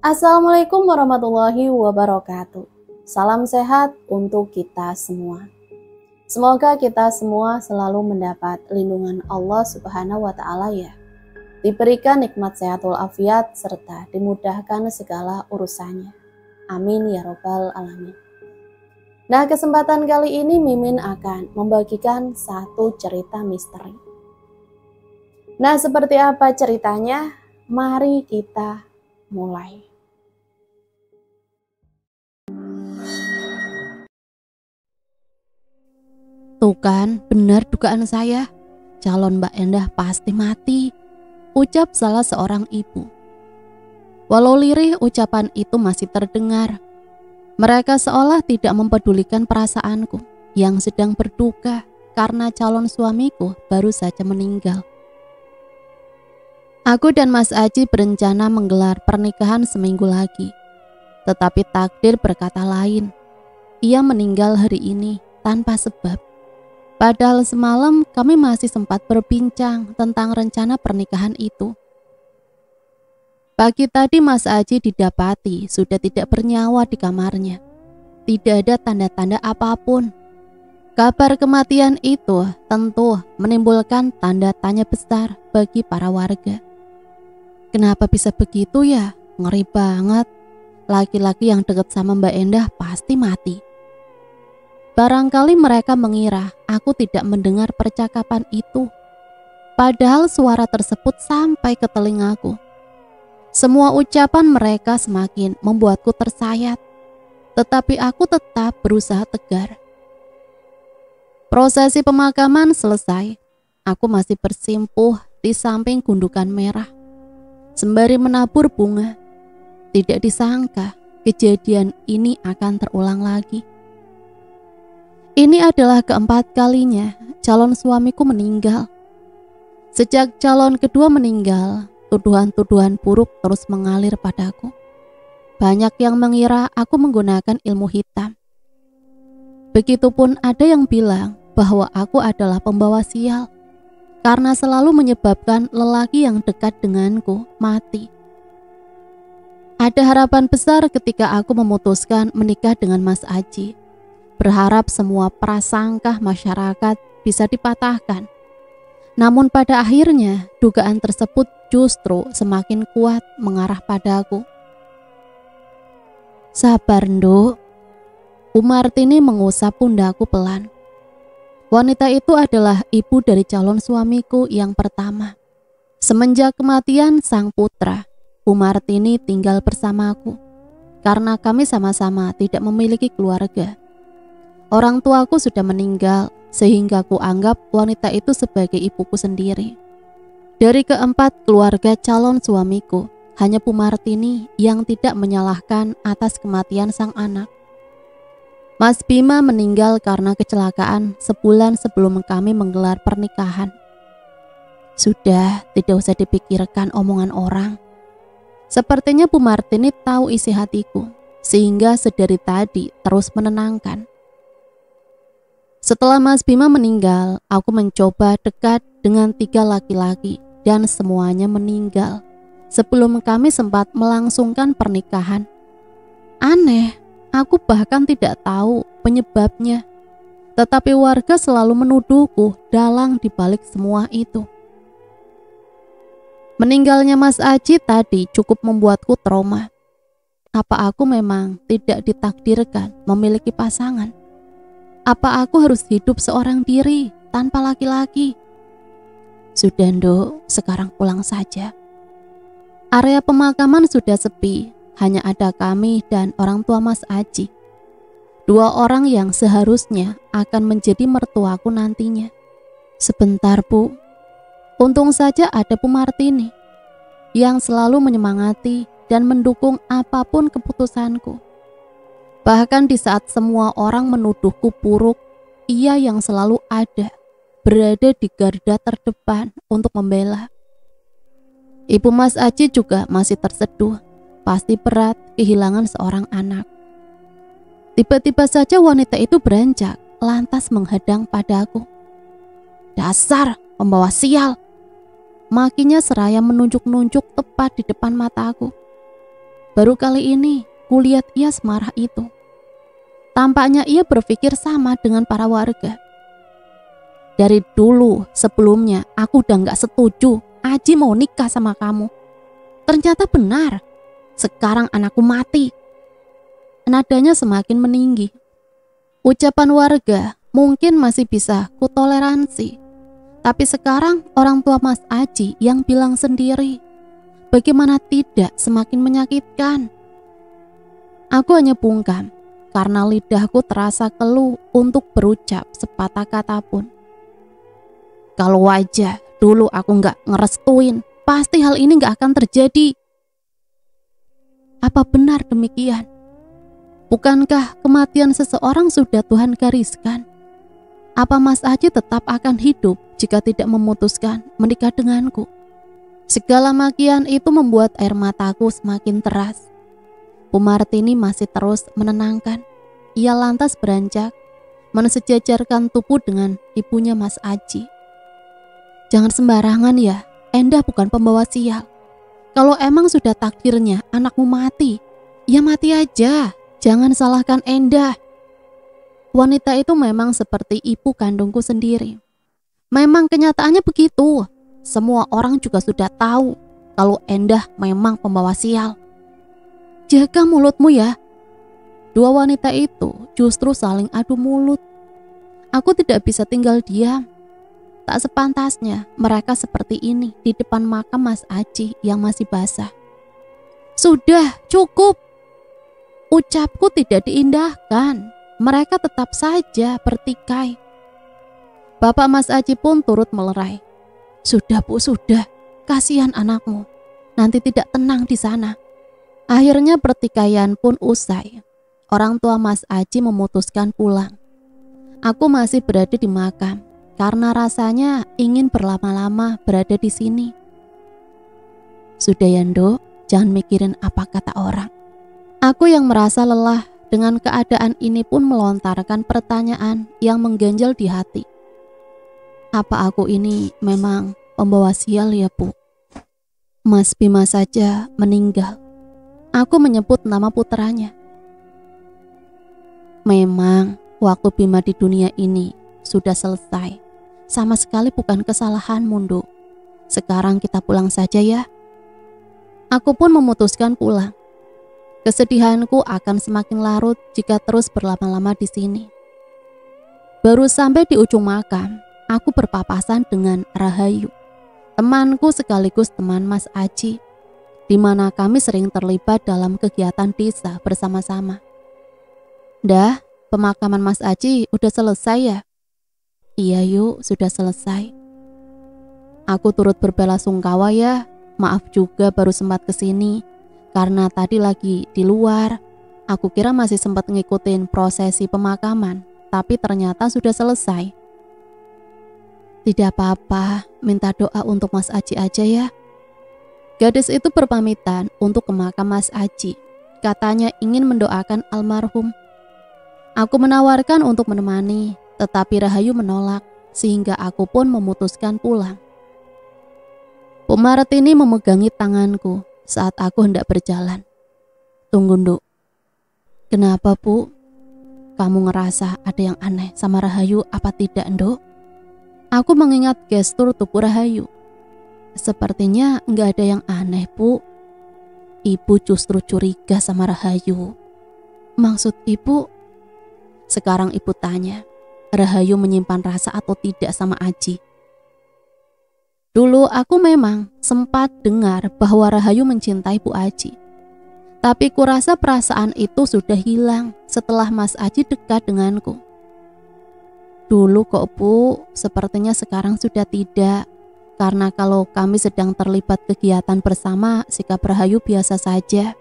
Assalamualaikum warahmatullahi wabarakatuh. Salam sehat untuk kita semua. Semoga kita semua selalu mendapat lindungan Allah Subhanahu wa Ta'ala ya. Diberikan nikmat sehatul afiat serta dimudahkan segala urusannya. Amin ya robbal alamin. Nah, kesempatan kali ini Mimin akan membagikan satu cerita misteri. Nah, seperti apa ceritanya? Mari kita mulai. Tuh kan, benar dugaan saya. Calon Mbak Endah pasti mati, ucap salah seorang ibu. Walau lirih ucapan itu masih terdengar, mereka seolah tidak mempedulikan perasaanku yang sedang berduka karena calon suamiku baru saja meninggal. Aku dan Mas Aji berencana menggelar pernikahan seminggu lagi, tetapi takdir berkata lain. Ia meninggal hari ini tanpa sebab. Padahal semalam kami masih sempat berbincang tentang rencana pernikahan itu. Pagi tadi Mas Aji didapati sudah tidak bernyawa di kamarnya. Tidak ada tanda-tanda apapun. Kabar kematian itu tentu menimbulkan tanda tanya besar bagi para warga. Kenapa bisa begitu ya? Ngeri banget. Laki-laki yang dekat sama Mbak Endah pasti mati. Barangkali mereka mengira aku tidak mendengar percakapan itu. Padahal suara tersebut sampai ke telingaku. Semua ucapan mereka semakin membuatku tersayat. Tetapi aku tetap berusaha tegar. Prosesi pemakaman selesai. Aku masih bersimpuh di samping gundukan merah, sembari menabur bunga. Tidak disangka kejadian ini akan terulang lagi. Ini adalah keempat kalinya calon suamiku meninggal. Sejak calon kedua meninggal, tuduhan-tuduhan buruk terus mengalir padaku. Banyak yang mengira aku menggunakan ilmu hitam. Begitupun ada yang bilang bahwa aku adalah pembawa sial, karena selalu menyebabkan lelaki yang dekat denganku mati. Ada harapan besar ketika aku memutuskan menikah dengan Mas Aji. Berharap semua prasangka masyarakat bisa dipatahkan. Namun pada akhirnya dugaan tersebut justru semakin kuat mengarah padaku. Sabar, Nduk. Umartini mengusap pundakku pelan. Wanita itu adalah ibu dari calon suamiku yang pertama. Semenjak kematian sang putra, Umartini tinggal bersamaku karena kami sama-sama tidak memiliki keluarga. Orang tuaku sudah meninggal, sehingga ku anggap wanita itu sebagai ibuku sendiri. Dari keempat keluarga calon suamiku, hanya Bu Martini yang tidak menyalahkan atas kematian sang anak. Mas Bima meninggal karena kecelakaan sebulan sebelum kami menggelar pernikahan. Sudah, tidak usah dipikirkan omongan orang. Sepertinya Bu Martini tahu isi hatiku, sehingga sedari tadi terus menenangkan. Setelah Mas Bima meninggal, aku mencoba dekat dengan 3 laki-laki dan semuanya meninggal sebelum kami sempat melangsungkan pernikahan. Aneh, aku bahkan tidak tahu penyebabnya. Tetapi warga selalu menuduhku dalang dibalik semua itu. Meninggalnya Mas Aji tadi cukup membuatku trauma. Apa aku memang tidak ditakdirkan memiliki pasangan? Apa aku harus hidup seorang diri tanpa laki-laki? Sudah, Nduk, sekarang pulang saja. Area pemakaman sudah sepi, hanya ada kami dan orang tua Mas Aji. 2 orang yang seharusnya akan menjadi mertuaku nantinya. Sebentar, Bu. Untung saja ada Bu Martini yang selalu menyemangati dan mendukung apapun keputusanku. Bahkan di saat semua orang menuduhku buruk, ia yang selalu ada, berada di garda terdepan untuk membela. Ibu Mas Aji juga masih terseduh, pasti berat kehilangan seorang anak. Tiba-tiba saja wanita itu beranjak, lantas menghadang padaku. Dasar pembawa sial! Makinya seraya menunjuk-nunjuk tepat di depan mataku. Baru kali ini kulihat ia semarah itu. Tampaknya ia berpikir sama dengan para warga. Dari dulu sebelumnya aku udah gak setuju Aji mau nikah sama kamu. Ternyata benar. Sekarang anakku mati. Nadanya semakin meninggi. Ucapan warga mungkin masih bisa kutoleransi. Tapi sekarang orang tua Mas Aji yang bilang sendiri. Bagaimana tidak semakin menyakitkan. Aku hanya bungkam karena lidahku terasa keluh untuk berucap sepatah kata pun. Kalau aja dulu aku gak ngerestuin, pasti hal ini gak akan terjadi. Apa benar demikian? Bukankah kematian seseorang sudah Tuhan gariskan? Apa Mas Aji tetap akan hidup jika tidak memutuskan menikah denganku? Segala makian itu membuat air mataku semakin teras. Bu Martini masih terus menenangkan. Ia lantas beranjak mensejajarkan tubuh dengan ibunya Mas Aji. Jangan sembarangan ya, Endah bukan pembawa sial. Kalau emang sudah takdirnya anakmu mati, ya mati aja. Jangan salahkan Endah. Wanita itu memang seperti ibu kandungku sendiri. Memang kenyataannya begitu. Semua orang juga sudah tahu kalau Endah memang pembawa sial. Jaga mulutmu ya. Dua wanita itu justru saling adu mulut. Aku tidak bisa tinggal diam. Tak sepantasnya mereka seperti ini di depan makam Mas Aji yang masih basah. Sudah, cukup. Ucapku tidak diindahkan. Mereka tetap saja bertikai. Bapak Mas Aji pun turut melerai. Sudah Bu, sudah. Kasihan anakmu. Nanti tidak tenang di sana. Akhirnya pertikaian pun usai. Orang tua Mas Aji memutuskan pulang. Aku masih berada di makam karena rasanya ingin berlama-lama berada di sini. Sudah ya Nduk, jangan mikirin apa kata orang. Aku yang merasa lelah dengan keadaan ini pun melontarkan pertanyaan yang mengganjal di hati. Apa aku ini memang pembawa sial ya Bu? Mas Bima saja meninggal. Aku menyebut nama putranya. Memang waktu Bima di dunia ini sudah selesai. Sama sekali bukan kesalahanmu, Nduk. Sekarang kita pulang saja ya. Aku pun memutuskan pulang. Kesedihanku akan semakin larut jika terus berlama-lama di sini. Baru sampai di ujung makam, aku berpapasan dengan Rahayu, temanku sekaligus teman Mas Aji, di mana kami sering terlibat dalam kegiatan desa bersama-sama. Dah, pemakaman Mas Aji udah selesai ya? Iya yuk, sudah selesai. Aku turut berbelasungkawa ya. Maaf juga baru sempat kesini karena tadi lagi di luar. Aku kira masih sempat ngikutin prosesi pemakaman, tapi ternyata sudah selesai. Tidak apa-apa, minta doa untuk Mas Aji aja ya. Gadis itu berpamitan untuk ke makam Mas Aji. Katanya ingin mendoakan almarhum. Aku menawarkan untuk menemani, tetapi Rahayu menolak, sehingga aku pun memutuskan pulang. Bu Martini memegangi tanganku saat aku hendak berjalan. Tunggu Nduk. Kenapa Bu? Kamu ngerasa ada yang aneh sama Rahayu apa tidak Nduk? Aku mengingat gestur tubuh Rahayu. Sepertinya nggak ada yang aneh Bu. Ibu justru curiga sama Rahayu. Maksud Ibu? Sekarang Ibu tanya, Rahayu menyimpan rasa atau tidak sama Aji? Dulu aku memang sempat dengar bahwa Rahayu mencintai Bu Aji. Tapi kurasa perasaan itu sudah hilang setelah Mas Aji dekat denganku. Dulu kok Bu, sepertinya sekarang sudah tidak. Karena kalau kami sedang terlibat kegiatan bersama, sikap Rahayu biasa saja.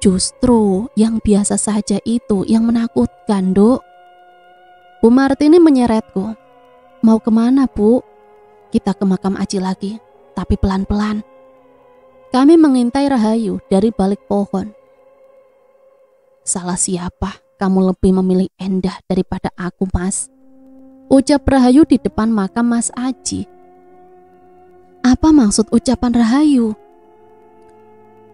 Justru yang biasa saja itu yang menakutkan, Dok. Bu Martini menyeretku. Mau kemana, Bu? Kita ke makam Aji lagi, tapi pelan-pelan. Kami mengintai Rahayu dari balik pohon. Salah siapa? Kamu lebih memilih Endah daripada aku, Mas. Ucap Rahayu di depan makam Mas Aji. Apa maksud ucapan Rahayu?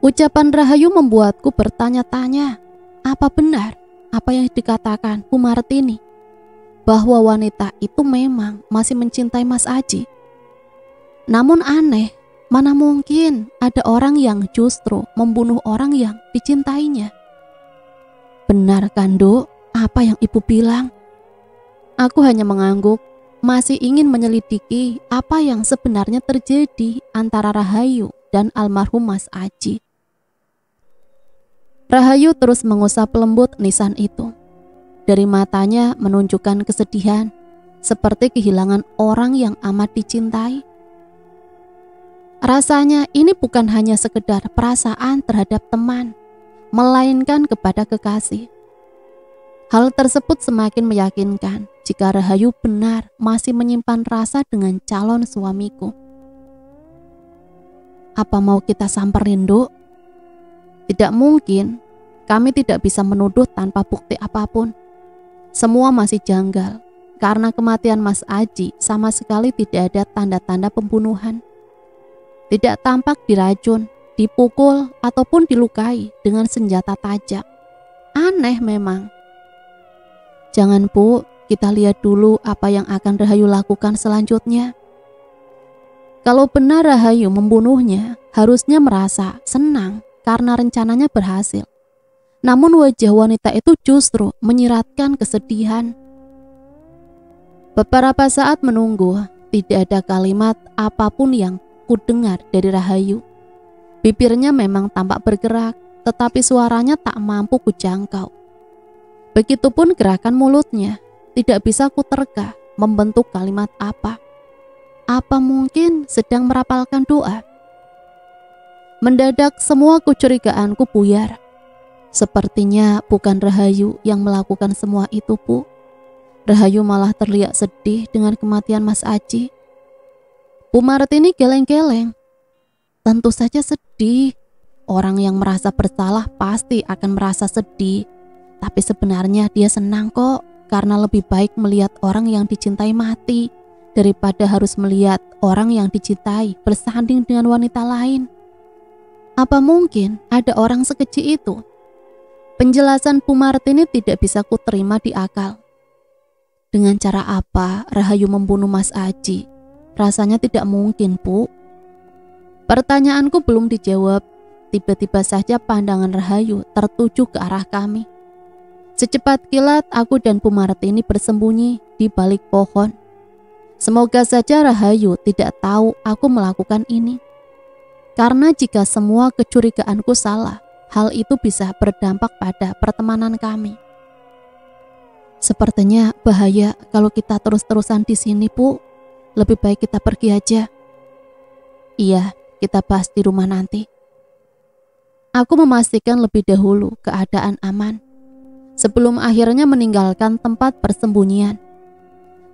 Ucapan Rahayu membuatku bertanya-tanya, apa benar apa yang dikatakan Bu Martini, bahwa wanita itu memang masih mencintai Mas Aji? Namun aneh, mana mungkin ada orang yang justru membunuh orang yang dicintainya? Benar kan, Duk, apa yang ibu bilang? Aku hanya mengangguk, masih ingin menyelidiki apa yang sebenarnya terjadi antara Rahayu dan almarhum Mas Aji. Rahayu terus mengusap lembut nisan itu. Dari matanya menunjukkan kesedihan, seperti kehilangan orang yang amat dicintai. Rasanya ini bukan hanya sekedar perasaan terhadap teman, melainkan kepada kekasih. Hal tersebut semakin meyakinkan jika Rahayu benar masih menyimpan rasa dengan calon suamiku. Apa mau kita samperin, Duk? Tidak mungkin, kami tidak bisa menuduh tanpa bukti apapun. Semua masih janggal, karena kematian Mas Aji sama sekali tidak ada tanda-tanda pembunuhan. Tidak tampak diracun, dipukul, ataupun dilukai dengan senjata tajam. Aneh memang. Jangan, Bu, kita lihat dulu apa yang akan Rahayu lakukan selanjutnya. Kalau benar Rahayu membunuhnya, harusnya merasa senang karena rencananya berhasil. Namun wajah wanita itu justru menyiratkan kesedihan. Beberapa saat menunggu, tidak ada kalimat apapun yang kudengar dari Rahayu. Bibirnya memang tampak bergerak, tetapi suaranya tak mampu kujangkau. Begitupun gerakan mulutnya, tidak bisa kuterka membentuk kalimat apa. Apa mungkin sedang merapalkan doa? Mendadak semua kecurigaanku buyar. Sepertinya bukan Rahayu yang melakukan semua itu, Bu. Rahayu malah terlihat sedih dengan kematian Mas Aji. Bu Martini geleng-geleng. Tentu saja sedih. Orang yang merasa bersalah pasti akan merasa sedih. Tapi sebenarnya dia senang kok, karena lebih baik melihat orang yang dicintai mati daripada harus melihat orang yang dicintai bersanding dengan wanita lain. Apa mungkin ada orang sekecil itu? Penjelasan Bu Martini tidak bisa kuterima di akal. Dengan cara apa Rahayu membunuh Mas Aji? Rasanya tidak mungkin, Bu. Pertanyaanku belum dijawab. Tiba-tiba saja pandangan Rahayu tertuju ke arah kami. Secepat kilat aku dan Bu Martini bersembunyi di balik pohon. Semoga saja Rahayu tidak tahu aku melakukan ini. Karena jika semua kecurigaanku salah, hal itu bisa berdampak pada pertemanan kami. Sepertinya bahaya kalau kita terus-terusan di sini, Bu. Lebih baik kita pergi aja. Iya, kita bahas di rumah nanti. Aku memastikan lebih dahulu keadaan aman sebelum akhirnya meninggalkan tempat persembunyian.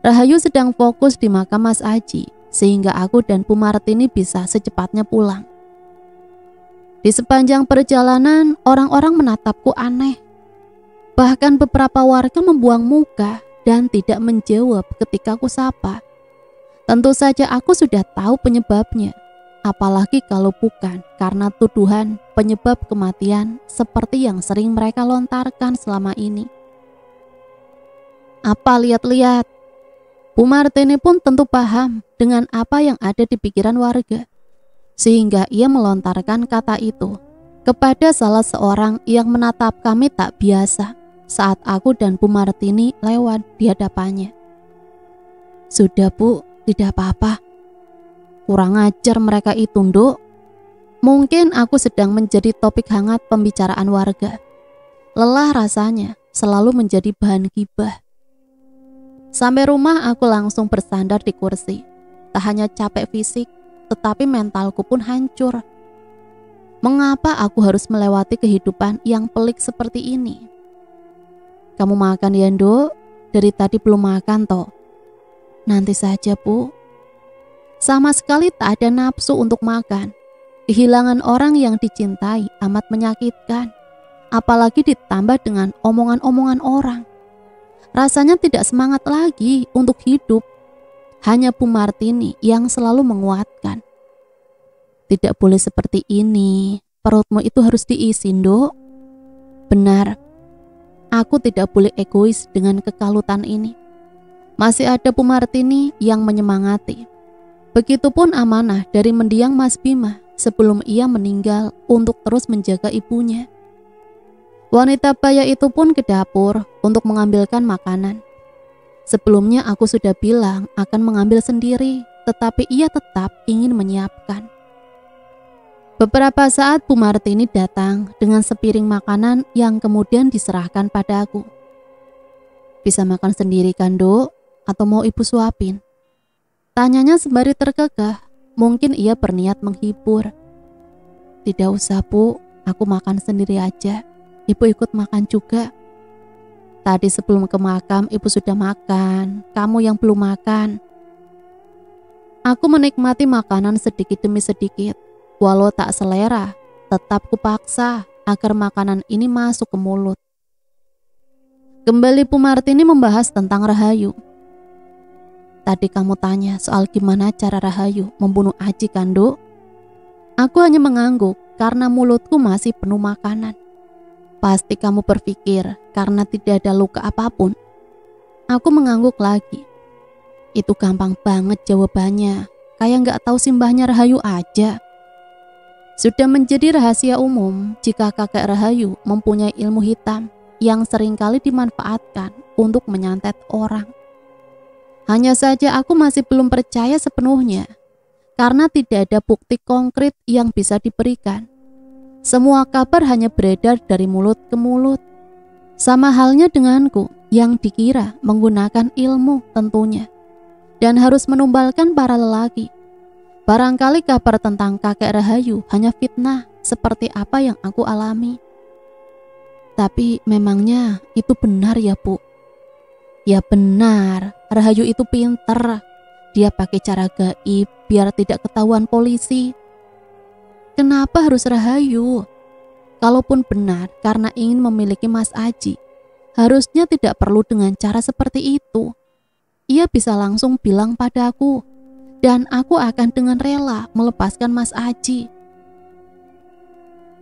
Rahayu sedang fokus di makam Mas Aji, sehingga aku dan Bu Martini bisa secepatnya pulang. Di sepanjang perjalanan, orang-orang menatapku aneh. Bahkan beberapa warga membuang muka dan tidak menjawab ketika aku sapa. Tentu saja aku sudah tahu penyebabnya, apalagi kalau bukan karena tuduhan penyebab kematian seperti yang sering mereka lontarkan selama ini. Apa lihat-lihat? Bu Martini pun tentu paham dengan apa yang ada di pikiran warga, sehingga ia melontarkan kata itu kepada salah seorang yang menatap kami tak biasa saat aku dan Bu Martini lewat di hadapannya. Sudah, Bu, tidak apa-apa. Kurang ajar mereka itu, Nduk. Mungkin aku sedang menjadi topik hangat pembicaraan warga. Lelah rasanya selalu menjadi bahan gibah. Sampai rumah aku langsung bersandar di kursi. Tak hanya capek fisik, tetapi mentalku pun hancur. Mengapa aku harus melewati kehidupan yang pelik seperti ini? Kamu makan ya, Nduk? Dari tadi belum makan toh. Nanti saja, Bu. Sama sekali tak ada nafsu untuk makan. Kehilangan orang yang dicintai amat menyakitkan, apalagi ditambah dengan omongan-omongan orang. Rasanya tidak semangat lagi untuk hidup. Hanya Bu Martini yang selalu menguatkan. Tidak boleh seperti ini. perutmu itu harus diisi, Nduk. Benar, aku tidak boleh egois dengan kekalutan ini. Masih ada Bu Martini yang menyemangati. Begitupun amanah dari mendiang Mas Bima sebelum ia meninggal untuk terus menjaga ibunya. Wanita baya itu pun ke dapur untuk mengambilkan makanan. Sebelumnya aku sudah bilang akan mengambil sendiri, tetapi ia tetap ingin menyiapkan. Beberapa saat Bu Martini datang dengan sepiring makanan yang kemudian diserahkan padaku. Bisa makan sendiri kan, Dok? Atau mau ibu suapin? Tanyanya sembari terkekeh, mungkin ia berniat menghibur. Tidak usah, Bu, aku makan sendiri aja. Ibu ikut makan juga. Tadi sebelum ke makam ibu sudah makan, kamu yang belum makan. Aku menikmati makanan sedikit demi sedikit. Walau tak selera, tetap kupaksa agar makanan ini masuk ke mulut. Kembali Bu Martini membahas tentang Rahayu. Tadi kamu tanya soal gimana cara Rahayu membunuh Aji kan, Dok? Aku hanya mengangguk karena mulutku masih penuh makanan. Pasti kamu berpikir karena tidak ada luka apapun. Aku mengangguk lagi. Itu gampang banget jawabannya, kayak gak tahu simbahnya Rahayu aja. Sudah menjadi rahasia umum jika kakek Rahayu mempunyai ilmu hitam yang seringkali dimanfaatkan untuk menyantet orang. Hanya saja aku masih belum percaya sepenuhnya, karena tidak ada bukti konkret yang bisa diberikan. Semua kabar hanya beredar dari mulut ke mulut. Sama halnya denganku yang dikira menggunakan ilmu tentunya, dan harus menumbalkan para lelaki. Barangkali kabar tentang kakek Rahayu hanya fitnah seperti apa yang aku alami. Tapi memangnya itu benar ya, Bu? Ya benar, Rahayu itu pinter. Dia pakai cara gaib biar tidak ketahuan polisi. Kenapa harus Rahayu? Kalaupun benar karena ingin memiliki Mas Aji, harusnya tidak perlu dengan cara seperti itu. Ia bisa langsung bilang padaku, dan aku akan dengan rela melepaskan Mas Aji.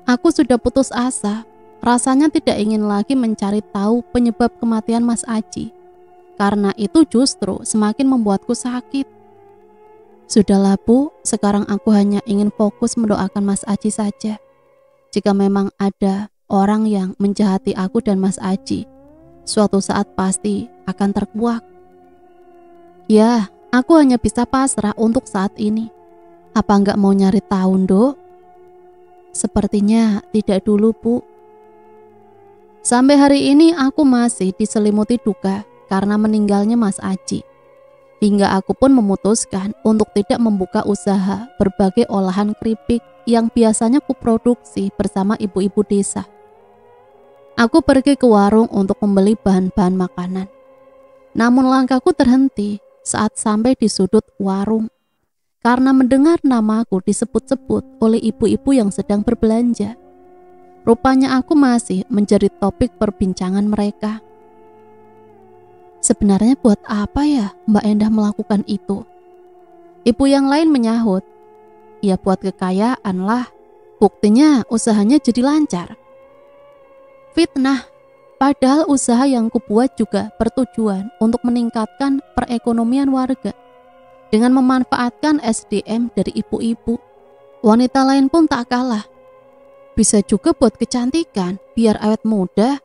Aku sudah putus asa, rasanya tidak ingin lagi mencari tahu penyebab kematian Mas Aji, karena itu justru semakin membuatku sakit. Sudahlah, Bu, sekarang aku hanya ingin fokus mendoakan Mas Aji saja. Jika memang ada orang yang menjahati aku dan Mas Aji, suatu saat pasti akan terkuak. Ya, aku hanya bisa pasrah untuk saat ini. Apa enggak mau nyari tahu, Dok? Sepertinya tidak dulu, Bu. Sampai hari ini aku masih diselimuti duka karena meninggalnya Mas Aji. Hingga aku pun memutuskan untuk tidak membuka usaha berbagai olahan keripik yang biasanya kuproduksi bersama ibu-ibu desa. Aku pergi ke warung untuk membeli bahan-bahan makanan. Namun langkahku terhenti saat sampai di sudut warung, karena mendengar namaku disebut-sebut oleh ibu-ibu yang sedang berbelanja. Rupanya aku masih menjadi topik perbincangan mereka. Sebenarnya buat apa ya Mbak Endah melakukan itu? Ibu yang lain menyahut, ya buat kekayaan lah, buktinya usahanya jadi lancar. Fitnah, padahal usaha yang kubuat juga bertujuan untuk meningkatkan perekonomian warga. Dengan memanfaatkan SDM dari ibu-ibu, wanita lain pun tak kalah. Bisa juga buat kecantikan, biar awet muda.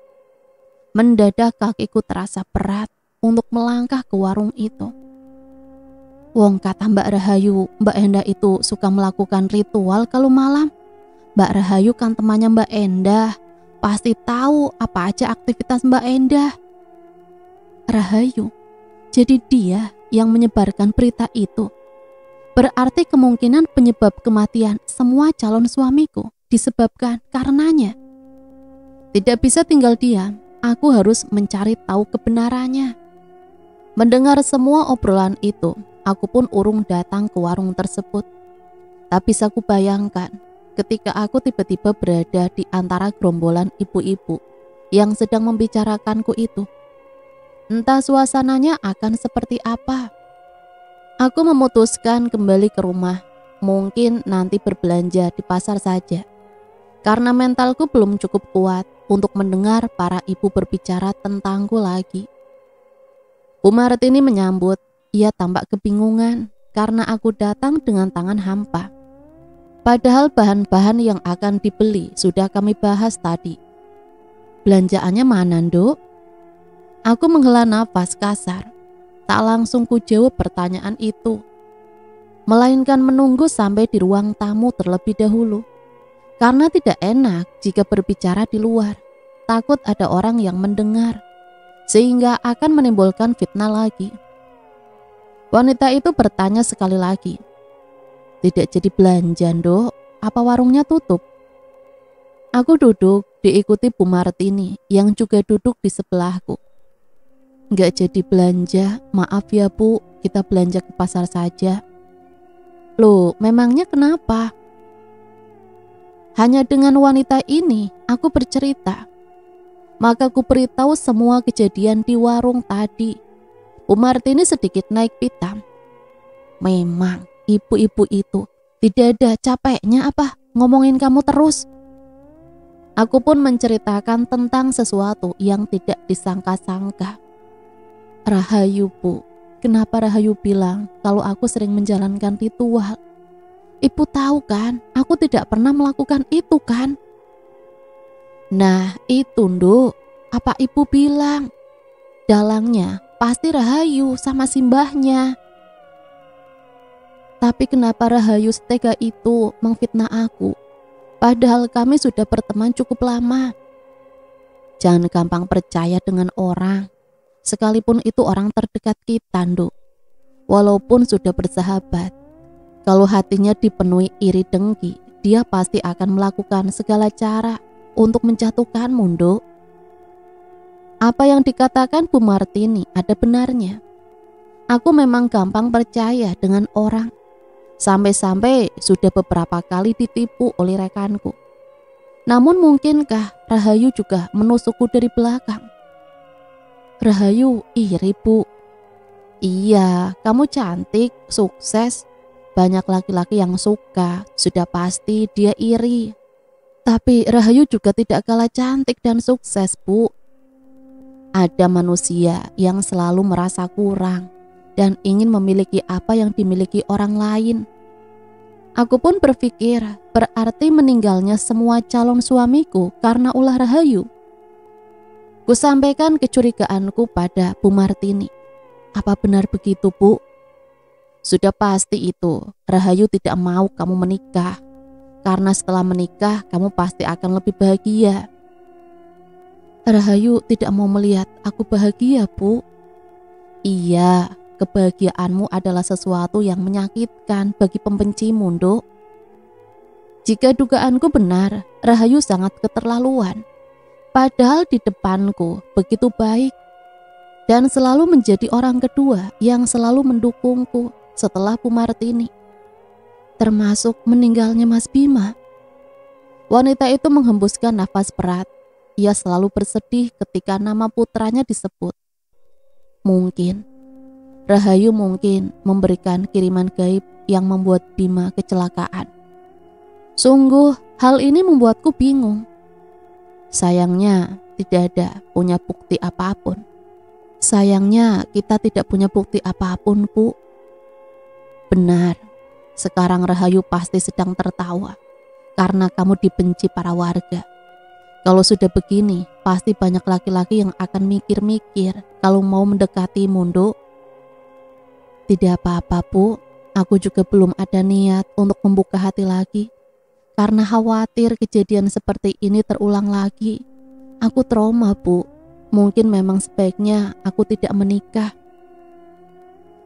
Mendadak kakiku terasa berat untuk melangkah ke warung itu. Wong kata Mbak Rahayu, Mbak Endah itu suka melakukan ritual kalau malam. Mbak Rahayu kan temannya Mbak Endah, pasti tahu apa aja aktivitas Mbak Endah. Rahayu, jadi dia yang menyebarkan berita itu. Berarti kemungkinan penyebab kematian semua calon suamiku disebabkan karenanya. Tidak bisa tinggal diam, aku harus mencari tahu kebenarannya. Mendengar semua obrolan itu, aku pun urung datang ke warung tersebut. Tak bisa kubayangkan ketika aku tiba-tiba berada di antara gerombolan ibu-ibu yang sedang membicarakanku itu. Entah suasananya akan seperti apa. Aku memutuskan kembali ke rumah, mungkin nanti berbelanja di pasar saja. karena mentalku belum cukup kuat untuk mendengar para ibu berbicara tentangku lagi. Bu Martini menyambut. Ia tampak kebingungan karena aku datang dengan tangan hampa. Padahal bahan-bahan yang akan dibeli sudah kami bahas tadi. Belanjaannya mana, Nduk? Aku menghela nafas kasar. Tak langsung kujawab pertanyaan itu, melainkan menunggu sampai di ruang tamu terlebih dahulu. Karena tidak enak jika berbicara di luar. Takut ada orang yang mendengar, sehingga akan menimbulkan fitnah lagi. Wanita itu bertanya sekali lagi. Tidak jadi belanja, Nduk? Apa warungnya tutup? Aku duduk diikuti Bu Martini yang juga duduk di sebelahku. Nggak jadi belanja, maaf ya Bu, kita belanja ke pasar saja. Loh, memangnya kenapa? Hanya dengan wanita ini aku bercerita. Maka ku beritahu semua kejadian di warung tadi. Bu Martini sedikit naik pitam. Memang ibu-ibu itu tidak ada capeknya apa ngomongin kamu terus. Aku pun menceritakan tentang sesuatu yang tidak disangka-sangka. Rahayu Bu, kenapa Rahayu bilang kalau aku sering menjalankan ritual? Ibu tahu kan, aku tidak pernah melakukan itu kan? Nah itu Nduk, apa ibu bilang? Dalangnya pasti Rahayu sama simbahnya. Tapi kenapa Rahayu setega itu memfitnah aku? Padahal kami sudah berteman cukup lama. Jangan gampang percaya dengan orang, sekalipun itu orang terdekat kita, Nduk. Walaupun sudah bersahabat, kalau hatinya dipenuhi iri dengki, dia pasti akan melakukan segala cara untuk menjatuhkanmu, Nduk. Apa yang dikatakan Bu Martini ada benarnya. Aku memang gampang percaya dengan orang. Sampai-sampai sudah beberapa kali ditipu oleh rekanku. Namun mungkinkah Rahayu juga menusukku dari belakang? Rahayu iri Bu. Iya, kamu cantik, sukses. Banyak laki-laki yang suka, sudah pasti dia iri. Tapi Rahayu juga tidak kalah cantik dan sukses Bu. Ada manusia yang selalu merasa kurang dan ingin memiliki apa yang dimiliki orang lain. Aku pun berpikir berarti meninggalnya semua calon suamiku karena ulah Rahayu. Kusampaikan kecurigaanku pada Bu Martini. Apa benar begitu Bu? Sudah pasti itu, Rahayu tidak mau kamu menikah. Karena setelah menikah kamu pasti akan lebih bahagia. Rahayu tidak mau melihat aku bahagia Bu. Iya, kebahagiaanmu adalah sesuatu yang menyakitkan bagi pembencimu, Nduk. Jika dugaanku benar, Rahayu sangat keterlaluan. Padahal di depanku begitu baik dan selalu menjadi orang kedua yang selalu mendukungku setelah Bu Martini. Termasuk meninggalnya Mas Bima. Wanita itu menghembuskan nafas berat. Ia selalu bersedih ketika nama putranya disebut. Mungkin Rahayu memberikan kiriman gaib yang membuat Bima kecelakaan. Sungguh hal ini membuatku bingung. Sayangnya tidak ada punya bukti apapun. Sayangnya kita tidak punya bukti apapun Bu. Benar, sekarang Rahayu pasti sedang tertawa karena kamu dibenci para warga. Kalau sudah begini, pasti banyak laki-laki yang akan mikir-mikir kalau mau mendekatimu, Nduk. Tidak apa-apa, Bu. Aku juga belum ada niat untuk membuka hati lagi. Karena khawatir kejadian seperti ini terulang lagi. Aku trauma, Bu. Mungkin memang sebaiknya aku tidak menikah.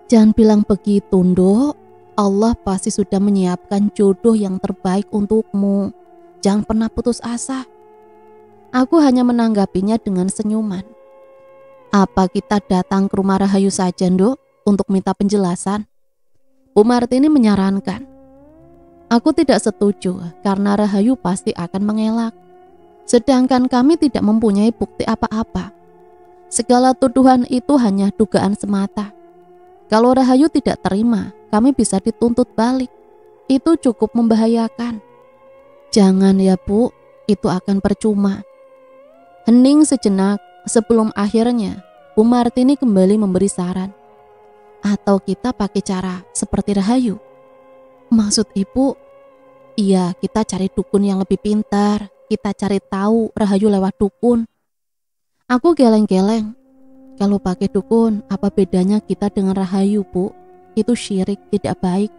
Jangan bilang begitu, Nduk. Allah pasti sudah menyiapkan jodoh yang terbaik untukmu. Jangan pernah putus asa. Aku hanya menanggapinya dengan senyuman. Apa kita datang ke rumah Rahayu saja, Nduk, untuk minta penjelasan? Bu Martini menyarankan. Aku tidak setuju karena Rahayu pasti akan mengelak. Sedangkan kami tidak mempunyai bukti apa-apa. Segala tuduhan itu hanya dugaan semata. Kalau Rahayu tidak terima, kami bisa dituntut balik. Itu cukup membahayakan. Jangan ya Bu. itu akan percuma. Hening sejenak sebelum akhirnya Bu Martini kembali memberi saran. Atau kita pakai cara seperti Rahayu. Maksud ibu, iya, kita cari dukun yang lebih pintar. Kita cari tahu Rahayu lewat dukun. Aku geleng-geleng. Kalau pakai dukun, apa bedanya kita dengan Rahayu, Bu? Itu syirik, tidak baik.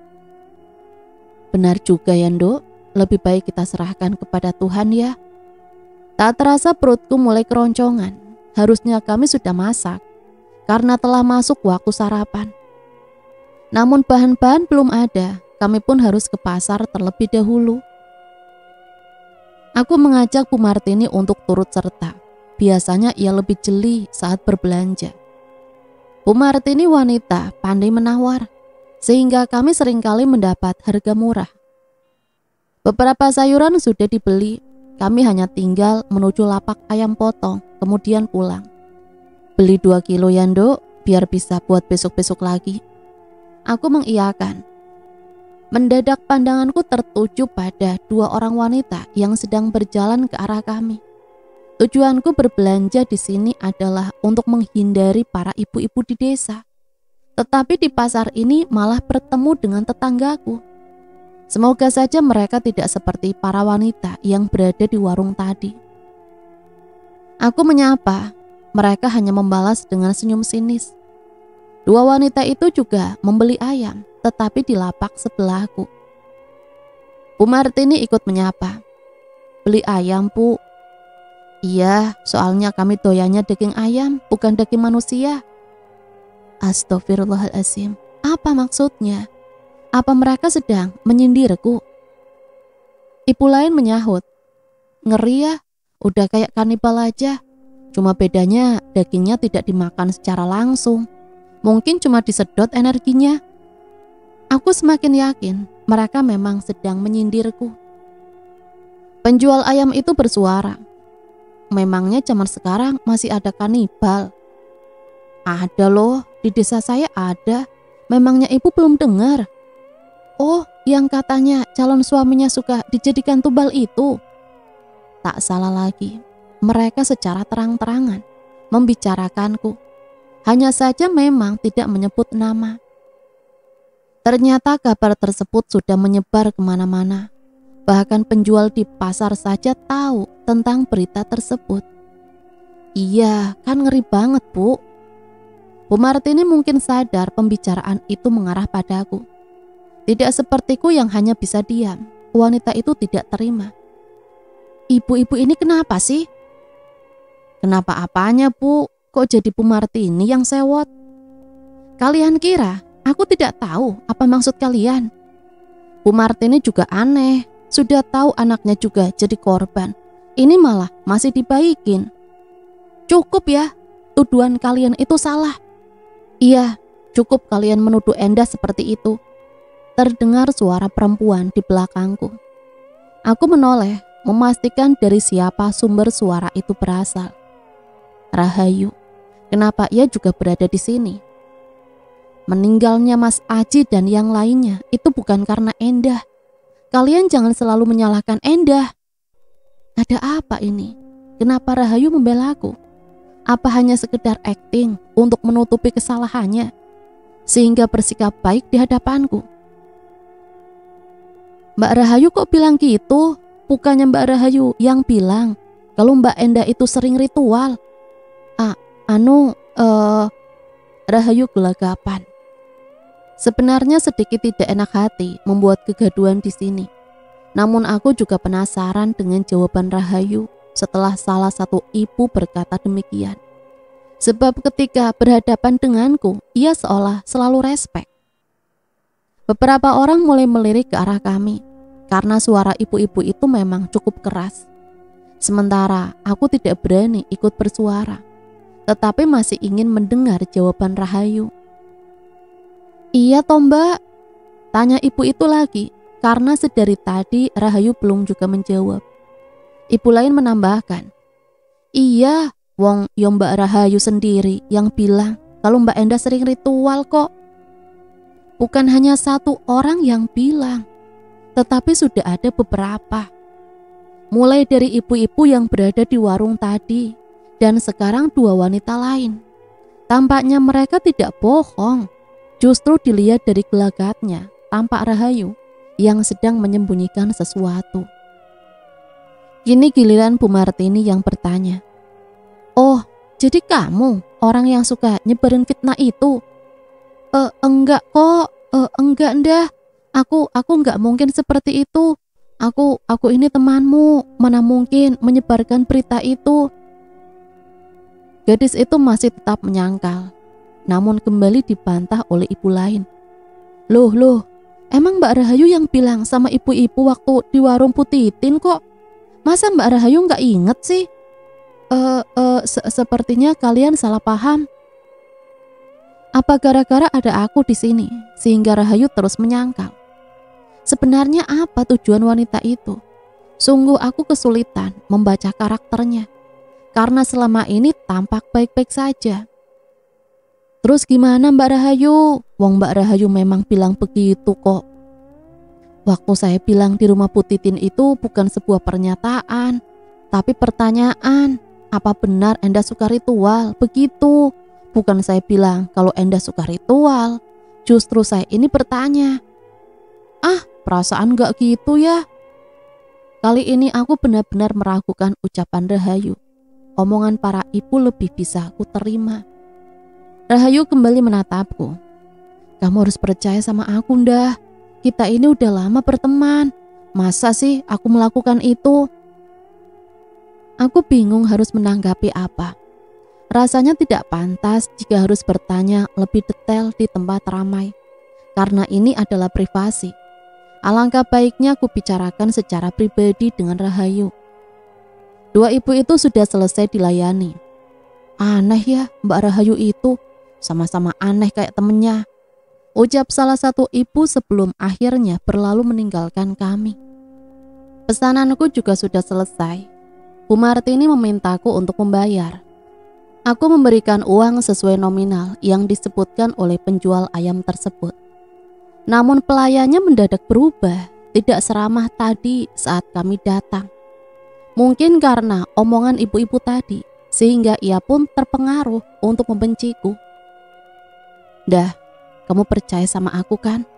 Benar juga ya, Nduk. Lebih baik kita serahkan kepada Tuhan ya. Tak terasa perutku mulai keroncongan. Harusnya kami sudah masak, karena telah masuk waktu sarapan. Namun bahan-bahan belum ada. Kami pun harus ke pasar terlebih dahulu. Aku mengajak Bu Martini untuk turut serta. Biasanya ia lebih jeli saat berbelanja. Bu Martini wanita pandai menawar, sehingga kami seringkali mendapat harga murah. Beberapa sayuran sudah dibeli, kami hanya tinggal menuju lapak ayam potong, kemudian pulang. Beli 2 kilo ya, Nduk, biar bisa buat besok-besok lagi. Aku mengiyakan. Mendadak pandanganku tertuju pada 2 orang wanita yang sedang berjalan ke arah kami. Tujuanku berbelanja di sini adalah untuk menghindari para ibu-ibu di desa. Tetapi di pasar ini malah bertemu dengan tetanggaku. Semoga saja mereka tidak seperti para wanita yang berada di warung tadi. Aku menyapa, mereka hanya membalas dengan senyum sinis. 2 wanita itu juga membeli ayam, tetapi di lapak sebelahku. Bu Martini ikut menyapa. Beli ayam, Bu? Iya, soalnya kami doyannya daging ayam, bukan daging manusia. Astagfirullahaladzim, apa maksudnya? Apa mereka sedang menyindirku? Ibu lain menyahut. Ngeri ya, udah kayak kanibal aja. Cuma bedanya dagingnya tidak dimakan secara langsung. Mungkin cuma disedot energinya. Aku semakin yakin mereka memang sedang menyindirku. Penjual ayam itu bersuara. Memangnya zaman sekarang masih ada kanibal? Ada loh, di desa saya ada. Memangnya ibu belum dengar? Oh, yang katanya calon suaminya suka dijadikan tumbal itu. Tak salah lagi, mereka secara terang-terangan membicarakanku. Hanya saja memang tidak menyebut nama. Ternyata kabar tersebut sudah menyebar kemana-mana. Bahkan penjual di pasar saja tahu tentang berita tersebut. Iya, kan ngeri banget, Bu. Bu Martini mungkin sadar pembicaraan itu mengarah padaku. Tidak sepertiku yang hanya bisa diam. Wanita itu tidak terima. Ibu-ibu ini kenapa sih? Kenapa apanya, Bu? Kok jadi Bu Martini yang sewot? Kalian kira aku tidak tahu apa maksud kalian? Bu Martini juga aneh. Sudah tahu anaknya juga jadi korban. Ini malah masih dibaikin. Cukup ya, tuduhan kalian itu salah. Iya, cukup kalian menuduh Endah seperti itu. Terdengar suara perempuan di belakangku. Aku menoleh, memastikan dari siapa sumber suara itu berasal. Rahayu. Kenapa ia juga berada di sini? Meninggalnya Mas Aji dan yang lainnya itu bukan karena Endah. Kalian jangan selalu menyalahkan Endah. Ada apa ini? Kenapa Rahayu membela aku? Apa hanya sekedar akting untuk menutupi kesalahannya sehingga bersikap baik di hadapanku? Mbak Rahayu kok bilang gitu? Bukannya Mbak Rahayu yang bilang kalau Mbak Endah itu sering ritual? Rahayu gelagapan. Sebenarnya sedikit tidak enak hati membuat kegaduhan di sini. Namun aku juga penasaran dengan jawaban Rahayu setelah salah satu ibu berkata demikian. Sebab ketika berhadapan denganku, ia seolah selalu respek. Beberapa orang mulai melirik ke arah kami karena suara ibu-ibu itu memang cukup keras. Sementara aku tidak berani ikut bersuara, tetapi masih ingin mendengar jawaban Rahayu. Iya toh Mbak, tanya ibu itu lagi, karena sedari tadi Rahayu belum juga menjawab. Ibu lain menambahkan, iya, wong yo Mbak Rahayu sendiri yang bilang kalau Mbak Endah sering ritual kok. Bukan hanya satu orang yang bilang, tetapi sudah ada beberapa. mulai dari ibu-ibu yang berada di warung tadi, dan sekarang 2 wanita lain. Tampaknya mereka tidak bohong. Justru dilihat dari gelagatnya, tampak Rahayu yang sedang menyembunyikan sesuatu. Kini giliran Bu Martini yang bertanya. "Oh, jadi kamu orang yang suka nyebarin fitnah itu?" Enggak kok, enggak ndah. Aku enggak mungkin seperti itu. Aku ini temanmu, mana mungkin menyebarkan berita itu." Gadis itu masih tetap menyangkal, namun kembali dibantah oleh ibu lain. Loh, emang Mbak Rahayu yang bilang sama ibu-ibu waktu di warung Putitin kok? Masa Mbak Rahayu nggak inget sih? Sepertinya kalian salah paham. Apa gara-gara ada aku di sini sehingga Rahayu terus menyangkal? Sebenarnya apa tujuan wanita itu? Sungguh aku kesulitan membaca karakternya, karena selama ini tampak baik-baik saja. Terus gimana Mbak Rahayu? Wong Mbak Rahayu memang bilang begitu kok. Waktu saya bilang di rumah Putitin itu bukan sebuah pernyataan, tapi pertanyaan. Apa benar Enda suka ritual? Begitu. Bukan saya bilang kalau Enda suka ritual. Justru saya ini bertanya. Perasaan gak gitu ya? Kali ini aku benar-benar meragukan ucapan Rahayu. Omongan para ibu lebih bisa aku terima. Rahayu kembali menatapku. Kamu harus percaya sama aku, Ndah. Kita ini udah lama berteman. Masa sih aku melakukan itu? Aku bingung harus menanggapi apa. Rasanya tidak pantas jika harus bertanya lebih detail di tempat ramai, karena ini adalah privasi. Alangkah baiknya aku bicarakan secara pribadi dengan Rahayu. 2 ibu itu sudah selesai dilayani. Aneh ya Mbak Rahayu itu, sama-sama aneh kayak temennya, ucap salah satu ibu sebelum akhirnya berlalu meninggalkan kami. Pesananku juga sudah selesai. Bu Martini memintaku untuk membayar. Aku memberikan uang sesuai nominal yang disebutkan oleh penjual ayam tersebut. Namun pelayannya mendadak berubah, tidak seramah tadi saat kami datang. Mungkin karena omongan ibu-ibu tadi, sehingga ia pun terpengaruh untuk membenciku. Dah, kamu percaya sama aku kan?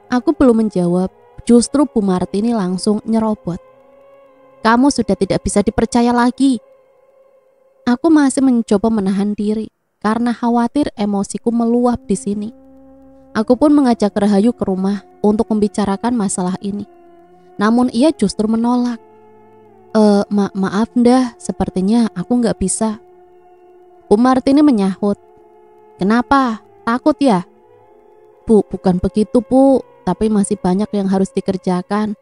Aku belum menjawab, justru Bu Martini langsung nyerobot. Kamu sudah tidak bisa dipercaya lagi. Aku masih mencoba menahan diri karena khawatir emosiku meluap di sini. Aku pun mengajak Rahayu ke rumah untuk membicarakan masalah ini. Namun ia justru menolak. Maaf Ndah, sepertinya aku nggak bisa. Bu Martini menyahut. Kenapa? Takut ya? Bu, bukan begitu Bu, tapi masih banyak yang harus dikerjakan.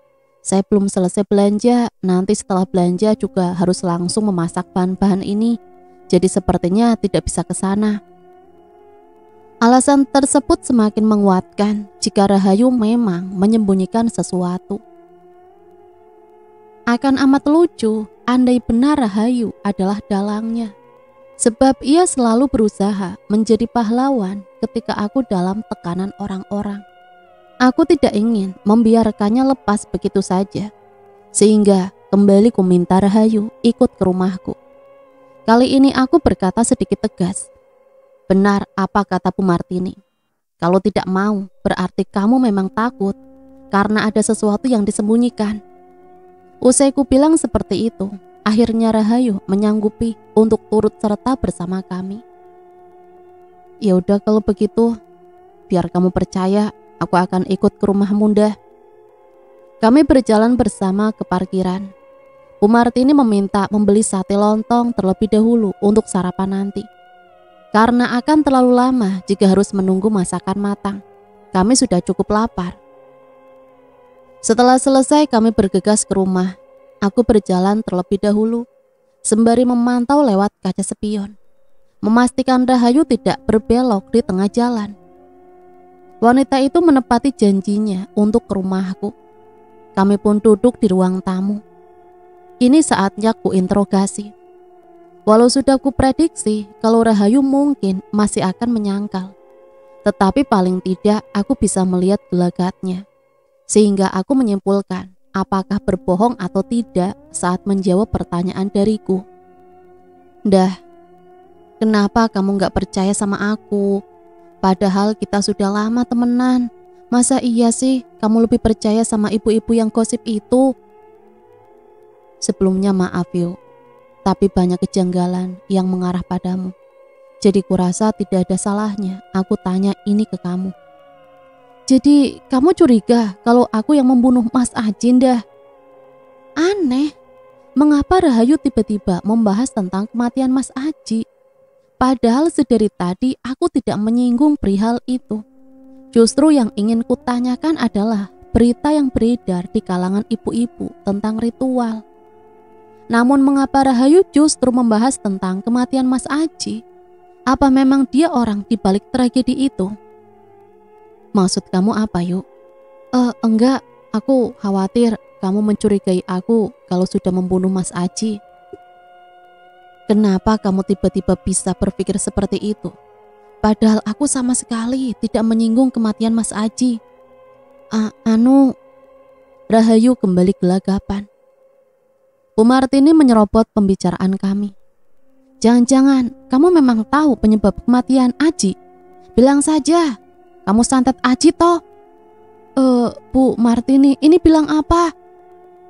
Saya belum selesai belanja, nanti setelah belanja juga harus langsung memasak bahan-bahan ini. Jadi sepertinya tidak bisa ke sana. Alasan tersebut semakin menguatkan jika Rahayu memang menyembunyikan sesuatu. Akan amat lucu andai benar Rahayu adalah dalangnya. Sebab ia selalu berusaha menjadi pahlawan ketika aku dalam tekanan orang-orang. Aku tidak ingin membiarkannya lepas begitu saja, sehingga kembali ku minta Rahayu ikut ke rumahku. Kali ini aku berkata sedikit tegas. Benar apa kata Bu Martini? Kalau tidak mau, berarti kamu memang takut karena ada sesuatu yang disembunyikan. Usai ku bilang seperti itu, akhirnya Rahayu menyanggupi untuk turut serta bersama kami. Ya udah kalau begitu, biar kamu percaya, aku akan ikut ke rumah Ndah. Kami berjalan bersama ke parkiran. Bu Martini meminta membeli sate lontong terlebih dahulu untuk sarapan nanti. Karena akan terlalu lama jika harus menunggu masakan matang. Kami sudah cukup lapar. Setelah selesai kami bergegas ke rumah. Aku berjalan terlebih dahulu, sembari memantau lewat kaca spion, memastikan Rahayu tidak berbelok di tengah jalan. Wanita itu menepati janjinya untuk ke rumahku. Kami pun duduk di ruang tamu. Ini saatnya ku interogasi. Walau sudah ku prediksi kalau Rahayu mungkin masih akan menyangkal, tetapi paling tidak aku bisa melihat gelagatnya. Sehingga aku menyimpulkan apakah berbohong atau tidak saat menjawab pertanyaan dariku. "Dah, kenapa kamu gak percaya sama aku? Padahal kita sudah lama temenan. Masa iya sih kamu lebih percaya sama ibu-ibu yang gosip itu?" "Sebelumnya maaf yuk, tapi banyak kejanggalan yang mengarah padamu. Jadi kurasa tidak ada salahnya aku tanya ini ke kamu." "Jadi kamu curiga kalau aku yang membunuh Mas Ajin dah?" Aneh, mengapa Rahayu tiba-tiba membahas tentang kematian Mas Aji? Padahal sedari tadi aku tidak menyinggung perihal itu. Justru yang ingin kutanyakan adalah berita yang beredar di kalangan ibu-ibu tentang ritual. Namun mengapa Rahayu justru membahas tentang kematian Mas Aji? Apa memang dia orang di balik tragedi itu? "Maksud kamu apa yuk?" Enggak, aku khawatir kamu mencurigai aku kalau sudah membunuh Mas Aji." "Kenapa kamu tiba-tiba bisa berpikir seperti itu? Padahal aku sama sekali tidak menyinggung kematian Mas Aji." Rahayu kembali gelagapan. Bu Martini menyerobot pembicaraan kami. "Jangan-jangan kamu memang tahu penyebab kematian Aji? Bilang saja, kamu santet Aji toh?" Bu Martini, ini bilang apa?"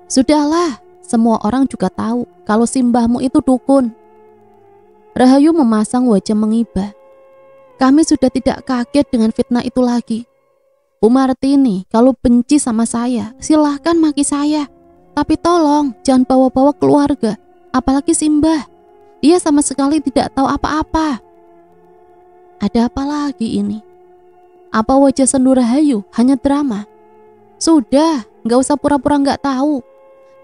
"Sudahlah, semua orang juga tahu kalau simbahmu itu dukun." Rahayu memasang wajah mengibah. Kami sudah tidak kaget dengan fitnah itu lagi. "Bu Martini, kalau benci sama saya, silahkan maki saya. Tapi tolong jangan bawa-bawa keluarga, apalagi simbah. Dia sama sekali tidak tahu apa-apa." Ada apa lagi ini? Apa wajah sendu Rahayu hanya drama? "Sudah, gak usah pura-pura gak tahu.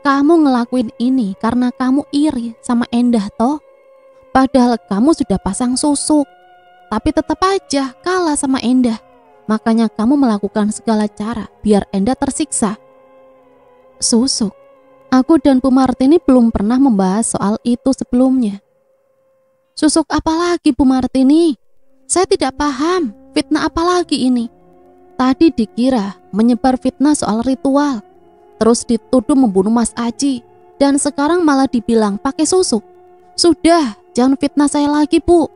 Kamu ngelakuin ini karena kamu iri sama Endah toh? Padahal kamu sudah pasang susuk, tapi tetap aja kalah sama Endah. Makanya kamu melakukan segala cara biar Endah tersiksa." "Susuk? Aku dan Bu Martini belum pernah membahas soal itu sebelumnya." "Susuk apa lagi Bu Martini? Saya tidak paham, fitnah apa lagi ini? Tadi dikira menyebar fitnah soal ritual, terus dituduh membunuh Mas Aji, dan sekarang malah dibilang pakai susuk. Sudah, jangan fitnah saya lagi Bu."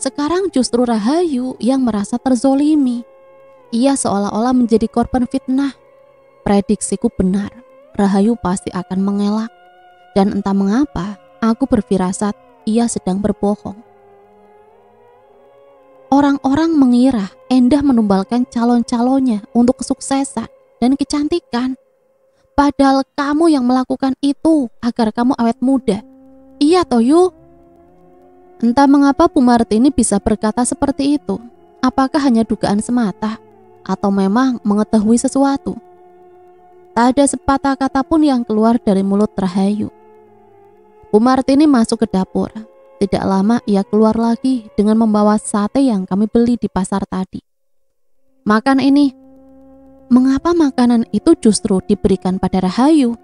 Sekarang justru Rahayu yang merasa terzolimi. Ia seolah-olah menjadi korban fitnah. Prediksiku benar, Rahayu pasti akan mengelak. Dan entah mengapa, aku berfirasat ia sedang berbohong. Orang-orang mengira Endah menumbalkan calon-calonnya untuk kesuksesan dan kecantikan. Padahal kamu yang melakukan itu agar kamu awet muda. Iya toh Yu? Entah mengapa Bu Martini bisa berkata seperti itu. Apakah hanya dugaan semata atau memang mengetahui sesuatu? Tak ada sepatah kata pun yang keluar dari mulut Rahayu. Bu Martini masuk ke dapur. Tidak lama ia keluar lagi dengan membawa sate yang kami beli di pasar tadi. "Makan ini." "Mengapa makanan itu justru diberikan pada Rahayu?"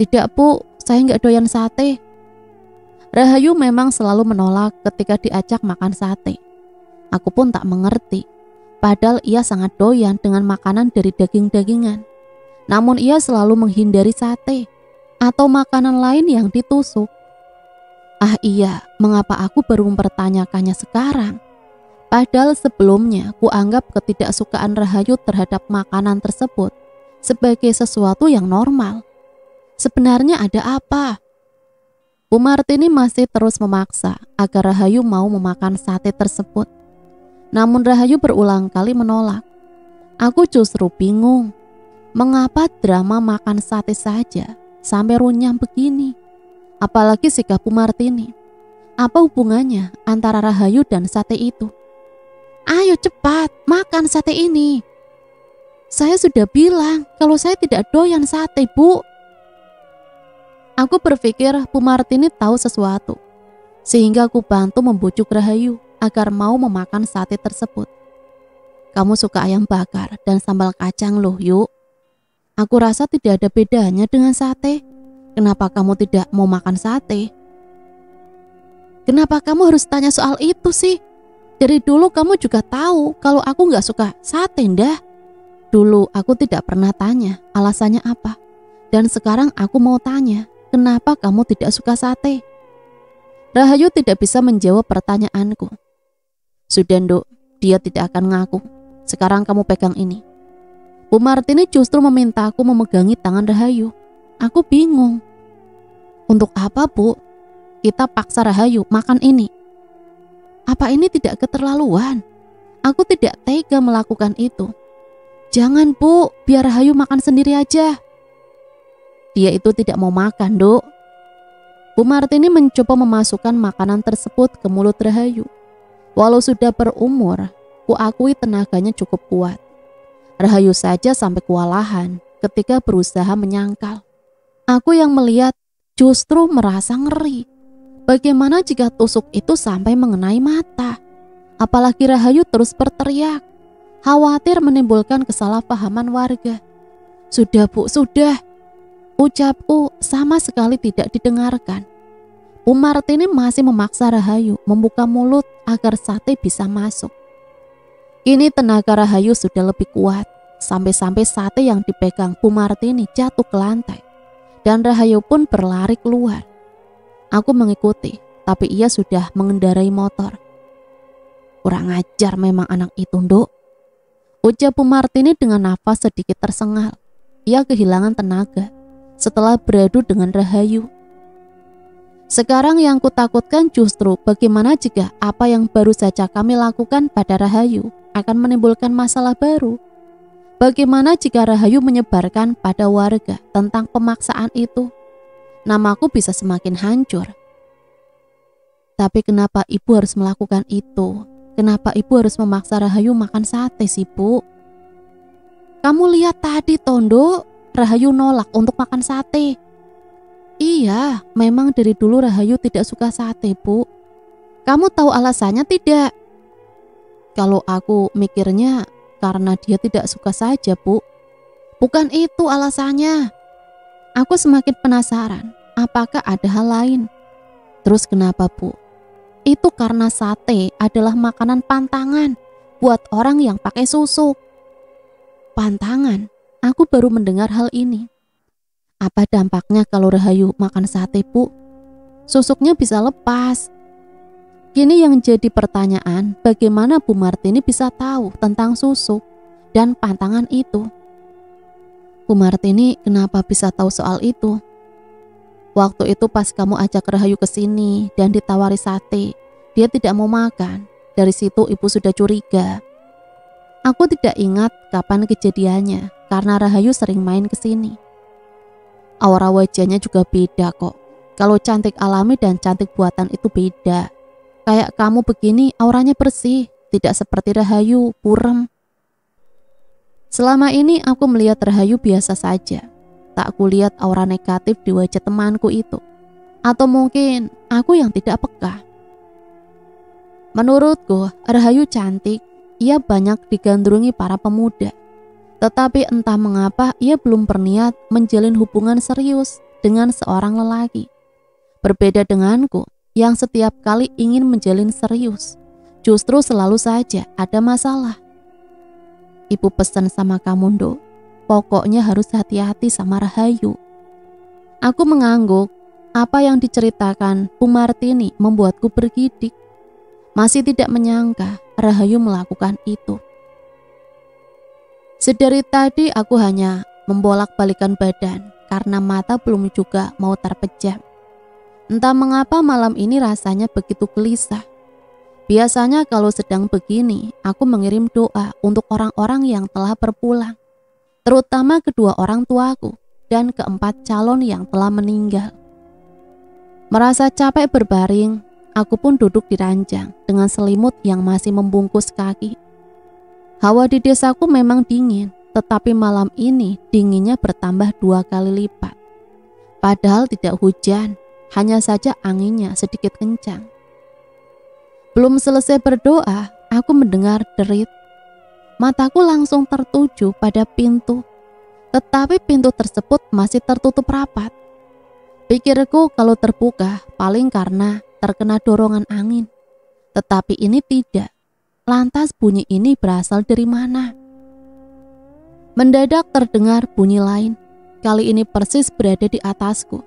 "Tidak Bu, saya nggak doyan sate." Rahayu memang selalu menolak ketika diajak makan sate. Aku pun tak mengerti. Padahal ia sangat doyan dengan makanan dari daging-dagingan. Namun ia selalu menghindari sate atau makanan lain yang ditusuk. Ah iya, mengapa aku baru mempertanyakannya sekarang? Padahal sebelumnya kuanggap ketidaksukaan Rahayu terhadap makanan tersebut sebagai sesuatu yang normal. Sebenarnya ada apa? Bu Martini masih terus memaksa agar Rahayu mau memakan sate tersebut. Namun Rahayu berulang kali menolak. Aku justru bingung. Mengapa drama makan sate saja sampai runyam begini? Apalagi sikap Bu Martini. Apa hubungannya antara Rahayu dan sate itu? "Ayo cepat, makan sate ini." "Saya sudah bilang kalau saya tidak doyan sate, Bu." Aku berpikir Bu Martini tahu sesuatu, sehingga aku bantu membujuk Rahayu agar mau memakan sate tersebut. "Kamu suka ayam bakar dan sambal kacang loh, Yuk. Aku rasa tidak ada bedanya dengan sate. Kenapa kamu tidak mau makan sate?" "Kenapa kamu harus tanya soal itu sih? Dari dulu kamu juga tahu kalau aku gak suka sate, Ndah. Dulu aku tidak pernah tanya alasannya apa. Dan sekarang aku mau tanya, kenapa kamu tidak suka sate? Rahayu tidak bisa menjawab pertanyaanku. Sudah Nduk, dia tidak akan ngaku. Sekarang kamu pegang ini. Bu Martini justru meminta aku memegangi tangan Rahayu. Aku bingung. Untuk apa, Bu? Kita paksa Rahayu makan ini. Apa ini tidak keterlaluan? Aku tidak tega melakukan itu. Jangan, Bu, biar Rahayu makan sendiri aja. Dia itu tidak mau makan, Dok. Bu Martini mencoba memasukkan makanan tersebut ke mulut Rahayu. Walau sudah berumur, ku akui tenaganya cukup kuat. Rahayu saja sampai kewalahan ketika berusaha menyangkal. Aku yang melihat justru merasa ngeri. Bagaimana jika tusuk itu sampai mengenai mata? Apalagi Rahayu terus berteriak, khawatir menimbulkan kesalahpahaman warga. Sudah, Bu, sudah. Ucapku sama sekali tidak didengarkan. Bu Martini masih memaksa Rahayu membuka mulut agar sate bisa masuk. Kini tenaga Rahayu sudah lebih kuat, sampai-sampai sate yang dipegang Bu Martini jatuh ke lantai. Dan Rahayu pun berlari keluar. Aku mengikuti, tapi ia sudah mengendarai motor. Kurang ajar memang anak itu, Nduk. Ucap Bu Martini dengan nafas sedikit tersengal. Ia kehilangan tenaga setelah beradu dengan Rahayu. Sekarang yang kutakutkan justru bagaimana jika apa yang baru saja kami lakukan pada Rahayu akan menimbulkan masalah baru. Bagaimana jika Rahayu menyebarkan pada warga tentang pemaksaan itu? Namaku bisa semakin hancur. Tapi kenapa ibu harus melakukan itu? Kenapa ibu harus memaksa Rahayu makan sate sih, Bu? Kamu lihat tadi, Tondo, Rahayu nolak untuk makan sate. Iya, memang dari dulu Rahayu tidak suka sate, Bu. Kamu tahu alasannya tidak? Kalau aku mikirnya karena dia tidak suka saja, Bu. Bukan itu alasannya. Aku semakin penasaran, apakah ada hal lain? Terus kenapa, Bu? Itu karena sate adalah makanan pantangan buat orang yang pakai susu. Pantangan? Aku baru mendengar hal ini. Apa dampaknya kalau Rahayu makan sate, Bu? Susuknya bisa lepas. Kini yang jadi pertanyaan, bagaimana Bu Martini bisa tahu tentang susuk dan pantangan itu? Bu Martini kenapa bisa tahu soal itu? Waktu itu pas kamu ajak Rahayu ke sini dan ditawari sate, dia tidak mau makan. Dari situ ibu sudah curiga. Aku tidak ingat kapan kejadiannya karena Rahayu sering main ke sini. Aura wajahnya juga beda kok. Kalau cantik alami dan cantik buatan itu beda. Kayak kamu begini auranya bersih, tidak seperti Rahayu, burem. Selama ini aku melihat Rahayu biasa saja. Tak kulihat aura negatif di wajah temanku itu. Atau mungkin aku yang tidak peka. Menurutku, Rahayu cantik. Ia banyak digandrungi para pemuda. Tetapi entah mengapa ia belum berniat menjalin hubungan serius dengan seorang lelaki. Berbeda denganku yang setiap kali ingin menjalin serius, justru selalu saja ada masalah. Ibu pesan sama kamu, Nduk, pokoknya harus hati-hati sama Rahayu. Aku mengangguk. Apa yang diceritakan Bu Martini membuatku bergidik. Masih tidak menyangka Rahayu melakukan itu. Sedari tadi aku hanya membolak-balikan badan karena mata belum juga mau terpejam. Entah mengapa malam ini rasanya begitu gelisah. Biasanya kalau sedang begini, aku mengirim doa untuk orang-orang yang telah berpulang, terutama kedua orang tuaku dan keempat calon yang telah meninggal. Merasa capek berbaring, aku pun duduk di ranjang dengan selimut yang masih membungkus kaki. Hawa di desaku memang dingin, tetapi malam ini dinginnya bertambah 2 kali lipat. Padahal tidak hujan, hanya saja anginnya sedikit kencang. Belum selesai berdoa, aku mendengar derit. Mataku langsung tertuju pada pintu, tetapi pintu tersebut masih tertutup rapat. Pikirku kalau terbuka paling karena terkena dorongan angin. Tetapi ini tidak. Lantas bunyi ini berasal dari mana? Mendadak terdengar bunyi lain, kali ini persis berada di atasku.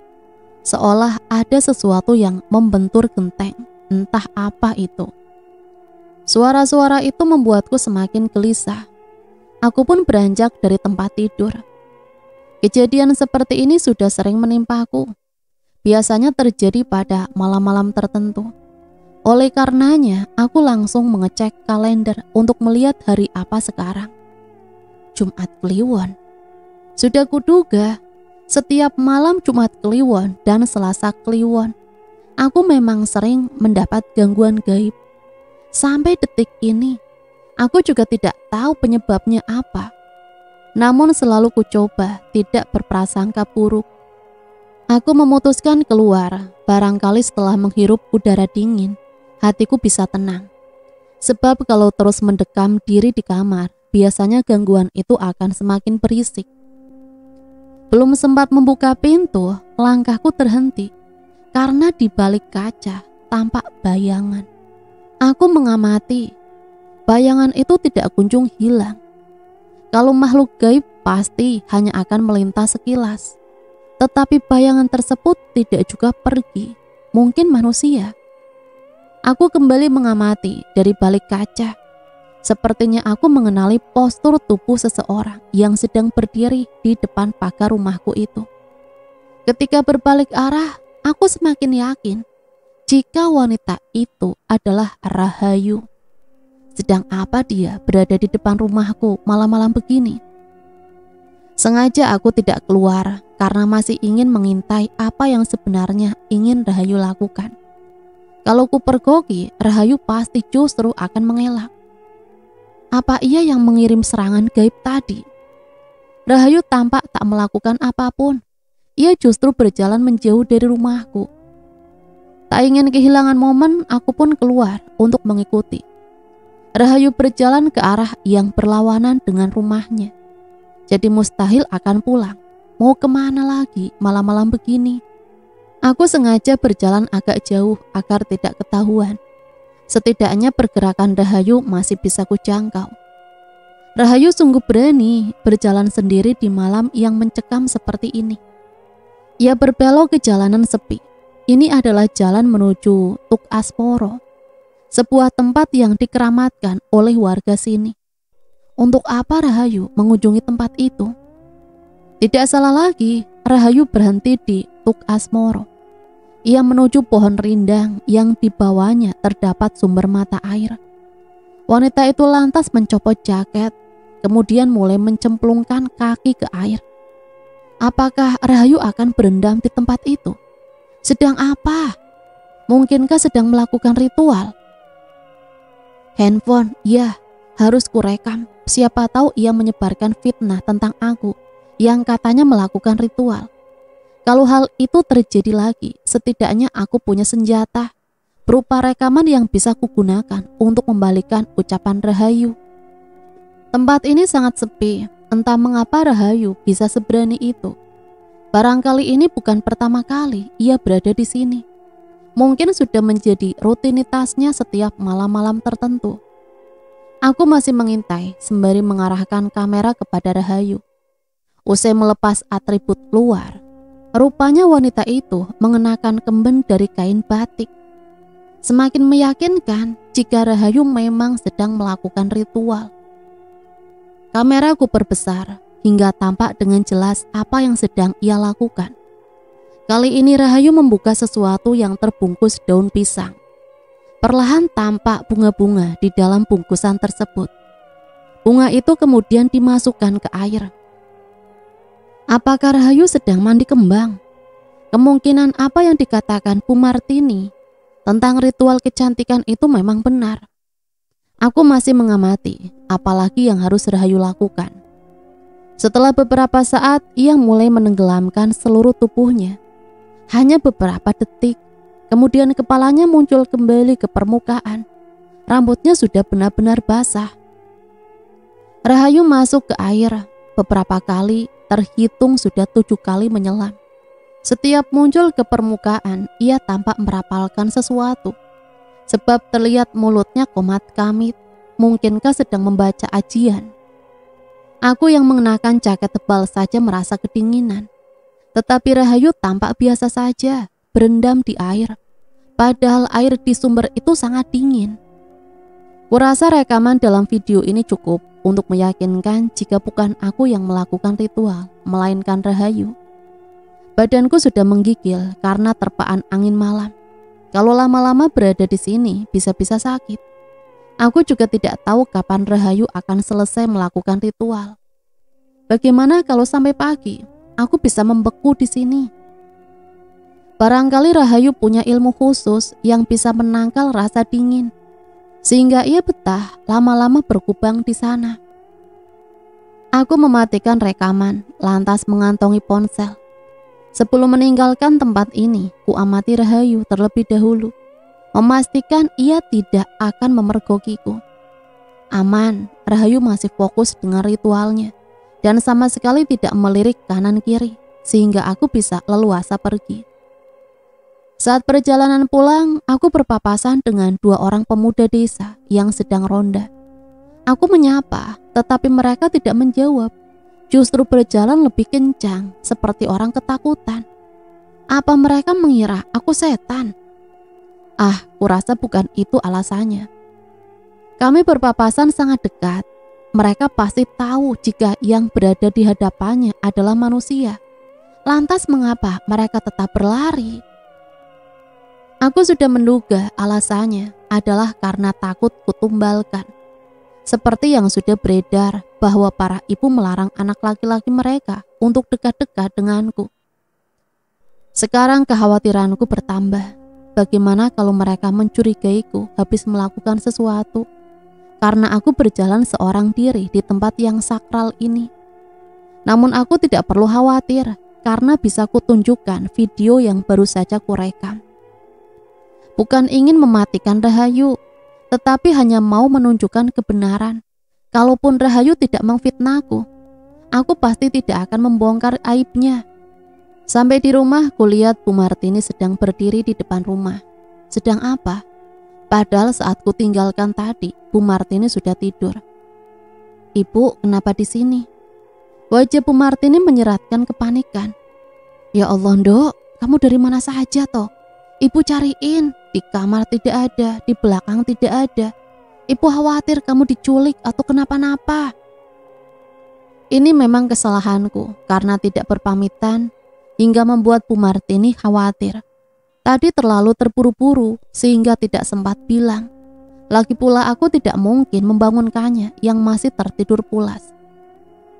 Seolah ada sesuatu yang membentur genteng, entah apa itu. Suara-suara itu membuatku semakin gelisah. Aku pun beranjak dari tempat tidur. Kejadian seperti ini sudah sering menimpaku. Biasanya terjadi pada malam-malam tertentu. Oleh karenanya, aku langsung mengecek kalender untuk melihat hari apa sekarang. Jumat Kliwon. Sudah kuduga, setiap malam Jumat Kliwon dan Selasa Kliwon, aku memang sering mendapat gangguan gaib. Sampai detik ini, aku juga tidak tahu penyebabnya apa. Namun selalu kucoba tidak berprasangka buruk. Aku memutuskan keluar, barangkali setelah menghirup udara dingin, hatiku bisa tenang. Sebab kalau terus mendekam diri di kamar, biasanya gangguan itu akan semakin berisik. Belum sempat membuka pintu, langkahku terhenti, karena di balik kaca tampak bayangan. Aku mengamati, bayangan itu tidak kunjung hilang. Kalau makhluk gaib pasti hanya akan melintas sekilas. Tetapi bayangan tersebut tidak juga pergi, mungkin manusia. Aku kembali mengamati dari balik kaca. Sepertinya aku mengenali postur tubuh seseorang yang sedang berdiri di depan pagar rumahku itu. Ketika berbalik arah, aku semakin yakin jika wanita itu adalah Rahayu. Sedang apa dia berada di depan rumahku malam-malam begini? Sengaja aku tidak keluar karena masih ingin mengintai apa yang sebenarnya ingin Rahayu lakukan. Kalau kupergoki, Rahayu pasti justru akan mengelak. Apa ia yang mengirim serangan gaib tadi? Rahayu tampak tak melakukan apapun. Ia justru berjalan menjauh dari rumahku. Tak ingin kehilangan momen, aku pun keluar untuk mengikuti. Rahayu berjalan ke arah yang berlawanan dengan rumahnya. Jadi mustahil akan pulang. Mau kemana lagi malam-malam begini? Aku sengaja berjalan agak jauh agar tidak ketahuan. Setidaknya pergerakan Rahayu masih bisa kujangkau. Rahayu sungguh berani berjalan sendiri di malam yang mencekam seperti ini. Ia berbelok ke jalanan sepi. Ini adalah jalan menuju Tuk Asporo, sebuah tempat yang dikeramatkan oleh warga sini. Untuk apa Rahayu mengunjungi tempat itu? Tidak salah lagi, Rahayu berhenti di Tuk Asmoro. Ia menuju pohon rindang yang di bawahnya terdapat sumber mata air. Wanita itu lantas mencopot jaket, kemudian mulai mencemplungkan kaki ke air. Apakah Rahayu akan berendam di tempat itu? Sedang apa? Mungkinkah sedang melakukan ritual? Handphone, ya, harus kurekam. Siapa tahu ia menyebarkan fitnah tentang aku yang katanya melakukan ritual. Kalau hal itu terjadi lagi, setidaknya aku punya senjata berupa rekaman yang bisa kugunakan untuk membalikan ucapan Rahayu. Tempat ini sangat sepi, entah mengapa Rahayu bisa seberani itu. Barangkali ini bukan pertama kali ia berada di sini. Mungkin sudah menjadi rutinitasnya setiap malam-malam tertentu. Aku masih mengintai sembari mengarahkan kamera kepada Rahayu. Usai melepas atribut luar, rupanya wanita itu mengenakan kemben dari kain batik. Semakin meyakinkan jika Rahayu memang sedang melakukan ritual. Kamera ku perbesar hingga tampak dengan jelas apa yang sedang ia lakukan. Kali ini Rahayu membuka sesuatu yang terbungkus daun pisang. Perlahan tampak bunga-bunga di dalam bungkusan tersebut. Bunga itu kemudian dimasukkan ke air. Apakah Rahayu sedang mandi kembang? Kemungkinan apa yang dikatakan Bu Martini tentang ritual kecantikan itu memang benar. Aku masih mengamati, apalagi yang harus Rahayu lakukan. Setelah beberapa saat, ia mulai menenggelamkan seluruh tubuhnya. Hanya beberapa detik, kemudian kepalanya muncul kembali ke permukaan. Rambutnya sudah benar-benar basah. Rahayu masuk ke air beberapa kali, terhitung sudah 7 kali menyelam. Setiap muncul ke permukaan, ia tampak merapalkan sesuatu. Sebab terlihat mulutnya komat kamit, mungkinkah sedang membaca ajian. Aku yang mengenakan jaket tebal saja merasa kedinginan. Tetapi Rahayu tampak biasa saja, berendam di air. Padahal air di sumber itu sangat dingin. Kurasa rekaman dalam video ini cukup untuk meyakinkan jika bukan aku yang melakukan ritual, melainkan Rahayu. Badanku sudah menggigil karena terpaan angin malam. Kalau lama-lama berada di sini, bisa-bisa sakit. Aku juga tidak tahu kapan Rahayu akan selesai melakukan ritual. Bagaimana kalau sampai pagi, aku bisa membeku di sini? Barangkali Rahayu punya ilmu khusus yang bisa menangkal rasa dingin, sehingga ia betah lama-lama berkubang di sana. Aku mematikan rekaman, lantas mengantongi ponsel. Sebelum meninggalkan tempat ini, ku amati Rahayu terlebih dahulu, memastikan ia tidak akan memergokiku. Aman, Rahayu masih fokus dengan ritualnya dan sama sekali tidak melirik kanan kiri, sehingga aku bisa leluasa pergi. Saat perjalanan pulang, aku berpapasan dengan 2 orang pemuda desa yang sedang ronda. Aku menyapa, tetapi mereka tidak menjawab. Justru berjalan lebih kencang, seperti orang ketakutan. Apa mereka mengira aku setan? Kurasa bukan itu alasannya. Kami berpapasan sangat dekat. Mereka pasti tahu jika yang berada di hadapannya adalah manusia. Lantas mengapa mereka tetap berlari? Aku sudah menduga alasannya adalah karena takut kutumbalkan. Seperti yang sudah beredar bahwa para ibu melarang anak laki-laki mereka untuk dekat-dekat denganku. Sekarang kekhawatiranku bertambah. Bagaimana kalau mereka mencurigaiku habis melakukan sesuatu? Karena aku berjalan seorang diri di tempat yang sakral ini. Namun aku tidak perlu khawatir karena bisa kutunjukkan video yang baru saja kurekam. Bukan ingin mematikan Rahayu, tetapi hanya mau menunjukkan kebenaran. Kalaupun Rahayu tidak memfitnahku, aku pasti tidak akan membongkar aibnya. Sampai di rumah, kulihat Bu Martini sedang berdiri di depan rumah. Sedang apa? Padahal saat ku tinggalkan tadi, Bu Martini sudah tidur. Ibu, kenapa di sini? Wajah Bu Martini menyeratkan kepanikan. Ya Allah, Ndok, kamu dari mana saja toh? Ibu cariin, di kamar tidak ada, di belakang tidak ada. Ibu khawatir kamu diculik atau kenapa-napa. Ini memang kesalahanku karena tidak berpamitan hingga membuat Bu Martini khawatir. Tadi terlalu terburu-buru sehingga tidak sempat bilang. Lagi pula aku tidak mungkin membangunkannya yang masih tertidur pulas.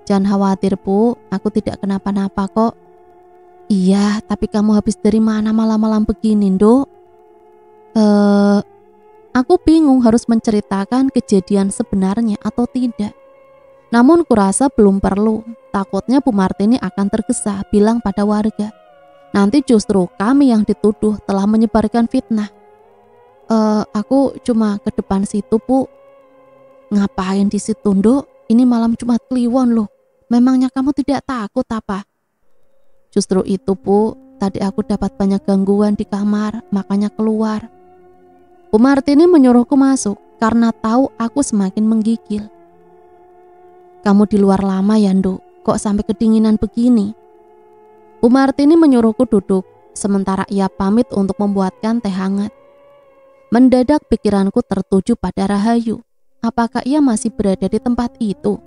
Jangan khawatir Bu, aku tidak kenapa-napa kok. Iya, tapi kamu habis dari mana malam-malam begini, Ndok? Aku bingung harus menceritakan kejadian sebenarnya atau tidak. Namun kurasa belum perlu, takutnya Bu Martini akan tergesa bilang pada warga. Nanti justru kami yang dituduh telah menyebarkan fitnah. Aku cuma ke depan situ, Bu. Ngapain di situ, Ndok? Ini malam Jumat Kliwon loh. Memangnya kamu tidak takut apa? Justru itu, Bu. Tadi aku dapat banyak gangguan di kamar, makanya keluar. Bu Martini menyuruhku masuk karena tahu aku semakin menggigil. Kamu di luar lama ya, Nduk? Kok sampai kedinginan begini? Bu Martini menyuruhku duduk, sementara ia pamit untuk membuatkan teh hangat. Mendadak pikiranku tertuju pada Rahayu. Apakah ia masih berada di tempat itu?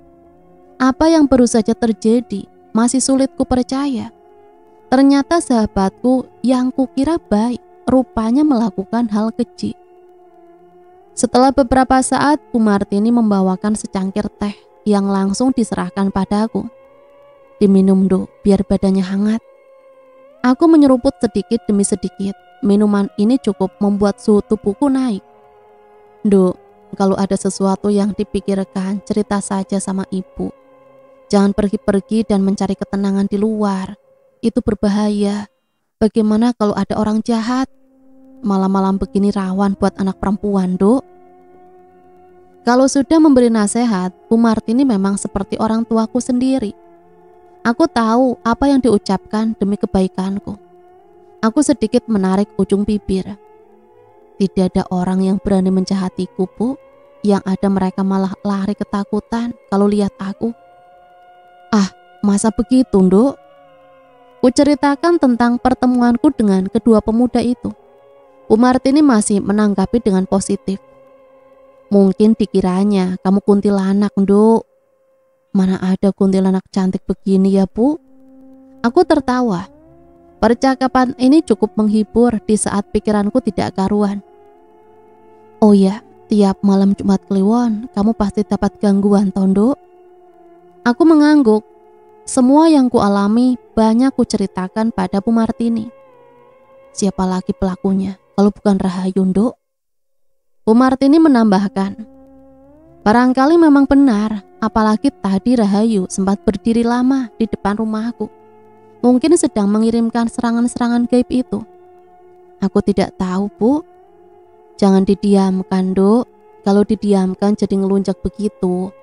Apa yang baru saja terjadi masih sulit ku percaya. Ternyata sahabatku yang kukira baik rupanya melakukan hal keji. Setelah beberapa saat, Bu Martini membawakan secangkir teh yang langsung diserahkan padaku. Diminum, Nduk, biar badannya hangat. Aku menyeruput sedikit demi sedikit. Minuman ini cukup membuat suhu tubuhku naik. Nduk, kalau ada sesuatu yang dipikirkan, cerita saja sama ibu. Jangan pergi-pergi dan mencari ketenangan di luar. Itu berbahaya. Bagaimana kalau ada orang jahat? Malam-malam begini rawan buat anak perempuan, Nduk. Kalau sudah memberi nasihat, Bu Martini memang seperti orang tuaku sendiri. Aku tahu apa yang diucapkan demi kebaikanku. Aku sedikit menarik ujung bibir. Tidak ada orang yang berani menjahatiku, Bu. Yang ada mereka malah lari ketakutan kalau lihat aku. Masa begitu, Nduk? Kuceritakan tentang pertemuanku dengan kedua pemuda itu. Bu Martini masih menanggapi dengan positif. Mungkin dikiranya kamu kuntilanak, Nduk. Mana ada kuntilanak cantik begini ya, Bu? Aku tertawa. Percakapan ini cukup menghibur di saat pikiranku tidak karuan. Oh ya, tiap malam Jumat Kliwon kamu pasti dapat gangguan, Nduk. Aku mengangguk. Semua yang kualami banyak kuceritakan pada Bu Martini. Siapa lagi pelakunya kalau bukan Rahayu, Nduk? Bu Martini menambahkan, barangkali memang benar, apalagi tadi Rahayu sempat berdiri lama di depan rumahku. Mungkin sedang mengirimkan serangan-serangan gaib itu. Aku tidak tahu, Bu. Jangan didiamkan, Nduk. Kalau didiamkan jadi ngelunjak begitu.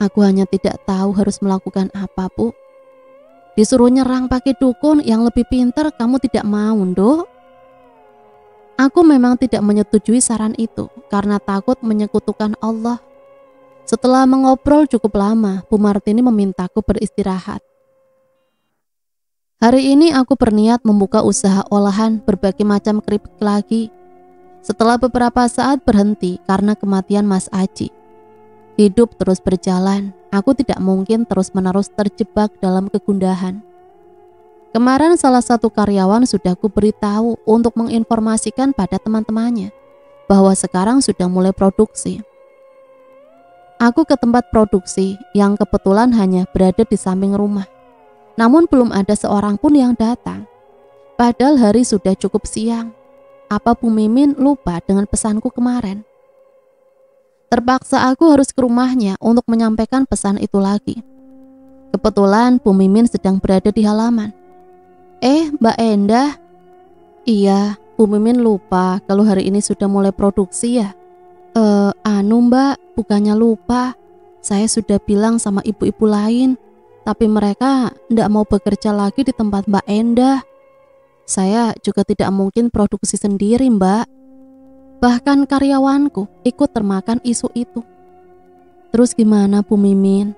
Aku hanya tidak tahu harus melakukan apa, Bu. Disuruh nyerang pakai dukun yang lebih pintar, kamu tidak mau, Nduk. Aku memang tidak menyetujui saran itu karena takut menyekutukan Allah. Setelah mengobrol cukup lama, Bu Martini memintaku beristirahat. Hari ini aku berniat membuka usaha olahan berbagai macam keripik lagi. Setelah beberapa saat berhenti karena kematian Mas Aji. Hidup terus berjalan, aku tidak mungkin terus-menerus terjebak dalam kegundahan. Kemarin salah satu karyawan sudah kuberitahu untuk menginformasikan pada teman-temannya bahwa sekarang sudah mulai produksi. Aku ke tempat produksi yang kebetulan hanya berada di samping rumah. Namun belum ada seorang pun yang datang. Padahal hari sudah cukup siang. Apa Bu Mimin lupa dengan pesanku kemarin? Terpaksa aku harus ke rumahnya untuk menyampaikan pesan itu lagi. Kebetulan Bu Mimin sedang berada di halaman. Mbak Endah? Iya, Bu Mimin lupa kalau hari ini sudah mulai produksi ya? Mbak, bukannya lupa. Saya sudah bilang sama ibu-ibu lain, tapi mereka tidak mau bekerja lagi di tempat Mbak Endah. Saya juga tidak mungkin produksi sendiri, Mbak. Bahkan karyawanku ikut termakan isu itu. Terus gimana Bu Mimin?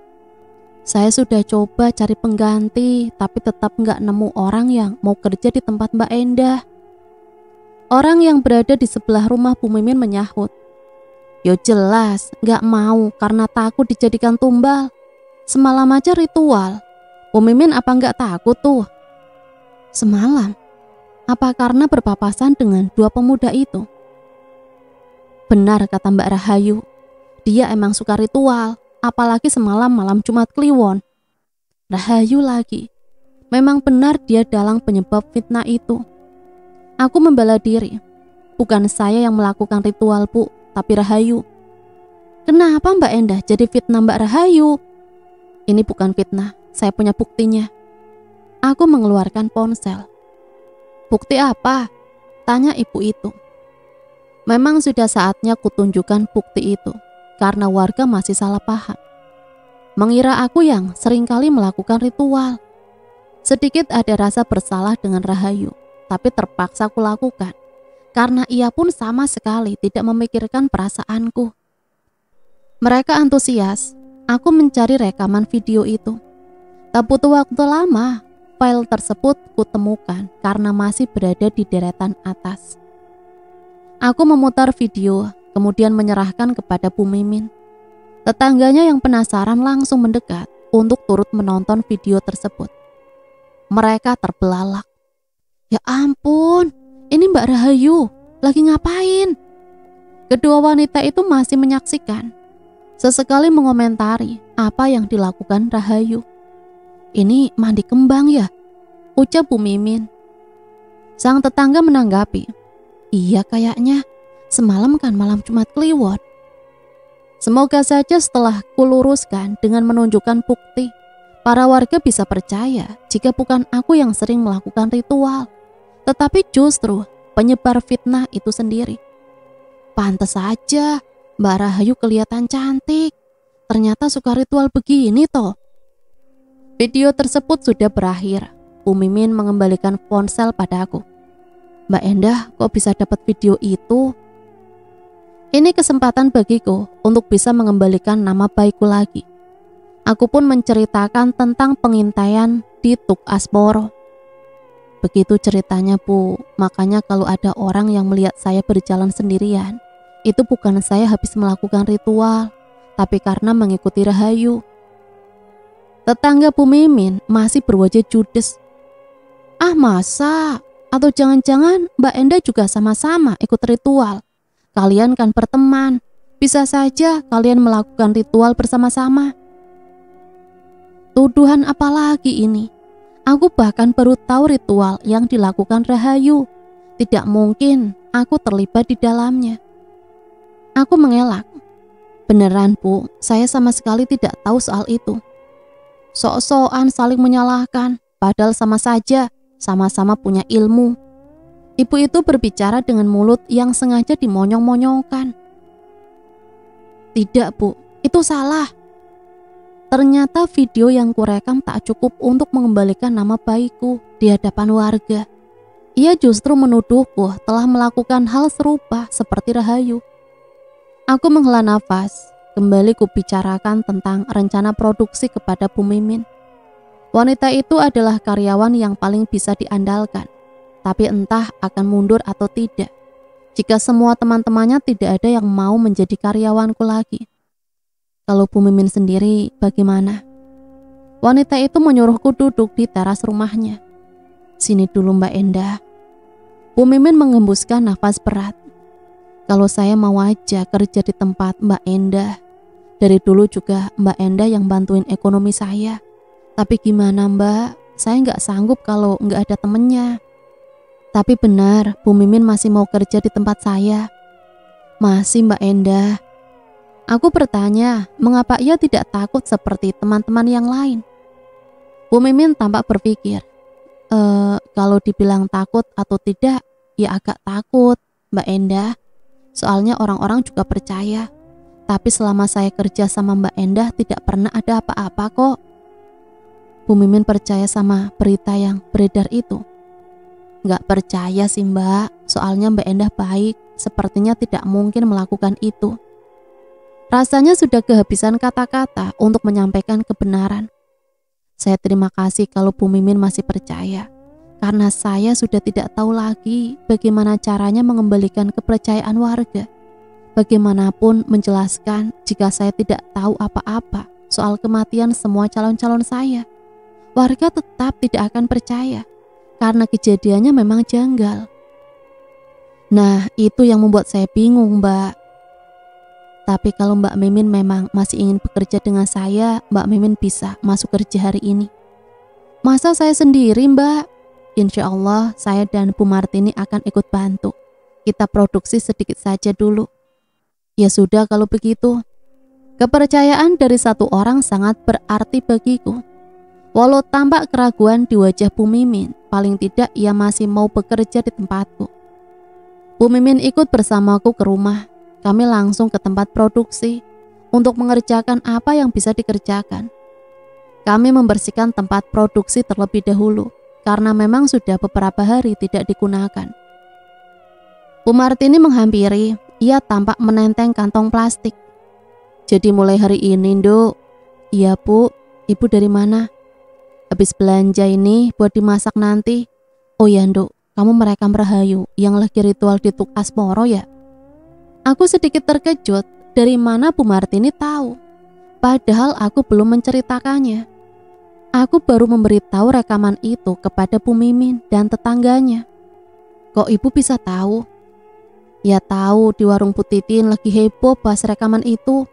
Saya sudah coba cari pengganti, tapi tetap nggak nemu orang yang mau kerja di tempat Mbak Endah. Orang yang berada di sebelah rumah Bu Mimin menyahut. Yo jelas nggak mau karena takut dijadikan tumbal. Semalam aja ritual. Bu Mimin apa nggak takut tuh? Semalam? Apa karena berpapasan dengan dua pemuda itu? Benar kata Mbak Rahayu, dia emang suka ritual, apalagi semalam malam Jumat Kliwon. Rahayu lagi, memang benar dia dalang penyebab fitnah itu. Aku membela diri, bukan saya yang melakukan ritual Bu, tapi Rahayu. Kenapa Mbak Endah jadi fitnah Mbak Rahayu? Ini bukan fitnah, saya punya buktinya. Aku mengeluarkan ponsel. Bukti apa? Tanya ibu itu. Memang sudah saatnya kutunjukkan bukti itu, karena warga masih salah paham. Mengira aku yang seringkali melakukan ritual. Sedikit ada rasa bersalah dengan Rahayu, tapi terpaksa kulakukan, karena ia pun sama sekali tidak memikirkan perasaanku. Mereka antusias, aku mencari rekaman video itu. Tak butuh waktu lama, file tersebut kutemukan karena masih berada di deretan atas. Aku memutar video, kemudian menyerahkan kepada Bu Mimin. Tetangganya yang penasaran langsung mendekat untuk turut menonton video tersebut. Mereka terbelalak. Ya ampun, ini Mbak Rahayu, lagi ngapain? Kedua wanita itu masih menyaksikan. Sesekali mengomentari apa yang dilakukan Rahayu. Ini mandi kembang ya? Ucap Bu Mimin. Sang tetangga menanggapi. Iya kayaknya, semalam kan malam Jumat Kliwon. Semoga saja setelah kuluruskan dengan menunjukkan bukti, para warga bisa percaya jika bukan aku yang sering melakukan ritual, tetapi justru penyebar fitnah itu sendiri. Pantes saja Mbak Rahayu kelihatan cantik, ternyata suka ritual begini toh. Video tersebut sudah berakhir. Bu Mimin mengembalikan ponsel padaku. Mbak Endah, kok bisa dapat video itu? Ini kesempatan bagiku untuk bisa mengembalikan nama baikku lagi. Aku pun menceritakan tentang pengintaian di Tuk Asmoro. Begitu ceritanya, Bu. Makanya kalau ada orang yang melihat saya berjalan sendirian, itu bukan saya habis melakukan ritual, tapi karena mengikuti Rahayu. Tetangga Bu Mimin masih berwajah judes. Ah, masa? Atau jangan-jangan Mbak Enda juga sama-sama ikut ritual? Kalian kan berteman, bisa saja kalian melakukan ritual bersama-sama. Tuduhan apa lagi ini? Aku bahkan baru tahu ritual yang dilakukan Rahayu. Tidak mungkin aku terlibat di dalamnya. Aku mengelak. Beneran, Bu, saya sama sekali tidak tahu soal itu. Sok-sokan saling menyalahkan, padahal sama saja, sama-sama punya ilmu. Ibu itu berbicara dengan mulut yang sengaja dimonyong-monyongkan. Tidak, Bu, itu salah. Ternyata video yang kurekam tak cukup untuk mengembalikan nama baikku di hadapan warga. Ia justru menuduhku telah melakukan hal serupa seperti Rahayu. Aku menghela nafas, kembali kubicarakan tentang rencana produksi kepada Bu Mimin. Wanita itu adalah karyawan yang paling bisa diandalkan, tapi entah akan mundur atau tidak jika semua teman-temannya tidak ada yang mau menjadi karyawanku lagi. Kalau Bu Mimin sendiri bagaimana? Wanita itu menyuruhku duduk di teras rumahnya. Sini dulu Mbak Enda. Bu Mimin menghembuskan nafas berat. Kalau saya mau aja kerja di tempat Mbak Enda. Dari dulu juga Mbak Enda yang bantuin ekonomi saya. Tapi gimana Mbak? Saya nggak sanggup kalau nggak ada temennya. Tapi benar, Bu Mimin masih mau kerja di tempat saya. Masih Mbak Enda. Aku bertanya, mengapa ia tidak takut seperti teman-teman yang lain? Bu Mimin tampak berpikir, kalau dibilang takut atau tidak, ya agak takut, Mbak Enda. Soalnya orang-orang juga percaya. Tapi selama saya kerja sama Mbak Enda tidak pernah ada apa-apa kok. Bu Mimin percaya sama berita yang beredar itu? Nggak percaya sih Mbak, soalnya Mbak Enda baik, sepertinya tidak mungkin melakukan itu. Rasanya sudah kehabisan kata-kata untuk menyampaikan kebenaran. Saya terima kasih kalau Bu Mimin masih percaya, karena saya sudah tidak tahu lagi bagaimana caranya mengembalikan kepercayaan warga. Bagaimanapun menjelaskan jika saya tidak tahu apa-apa soal kematian semua calon-calon saya. Warga tetap tidak akan percaya, karena kejadiannya memang janggal. Nah, itu yang membuat saya bingung, Mbak. Tapi kalau Mbak Mimin memang masih ingin bekerja dengan saya, Mbak Mimin bisa masuk kerja hari ini. Masa saya sendiri, Mbak? Insya Allah saya dan Bu Martini akan ikut bantu. Kita produksi sedikit saja dulu. Ya sudah kalau begitu. Kepercayaan dari satu orang sangat berarti bagiku. Walau tampak keraguan di wajah Bu Mimin, paling tidak ia masih mau bekerja di tempatku. Bu Mimin ikut bersamaku ke rumah. Kami langsung ke tempat produksi untuk mengerjakan apa yang bisa dikerjakan. Kami membersihkan tempat produksi terlebih dahulu karena memang sudah beberapa hari tidak digunakan. Bu Martini menghampiri, ia tampak menenteng kantong plastik. Jadi mulai hari ini, Nduk. Iya, Bu. Ibu dari mana? Habis belanja ini buat dimasak nanti. Oh ya, Nduk, kamu merekam Rahayu yang lagi ritual di Tuk Asmoro ya? Aku sedikit terkejut dari mana Bu Martini tahu. Padahal aku belum menceritakannya. Aku baru memberitahu rekaman itu kepada Bu Mimin dan tetangganya. Kok ibu bisa tahu? Ya tahu di warung Bu Titin lagi heboh bahas rekaman itu.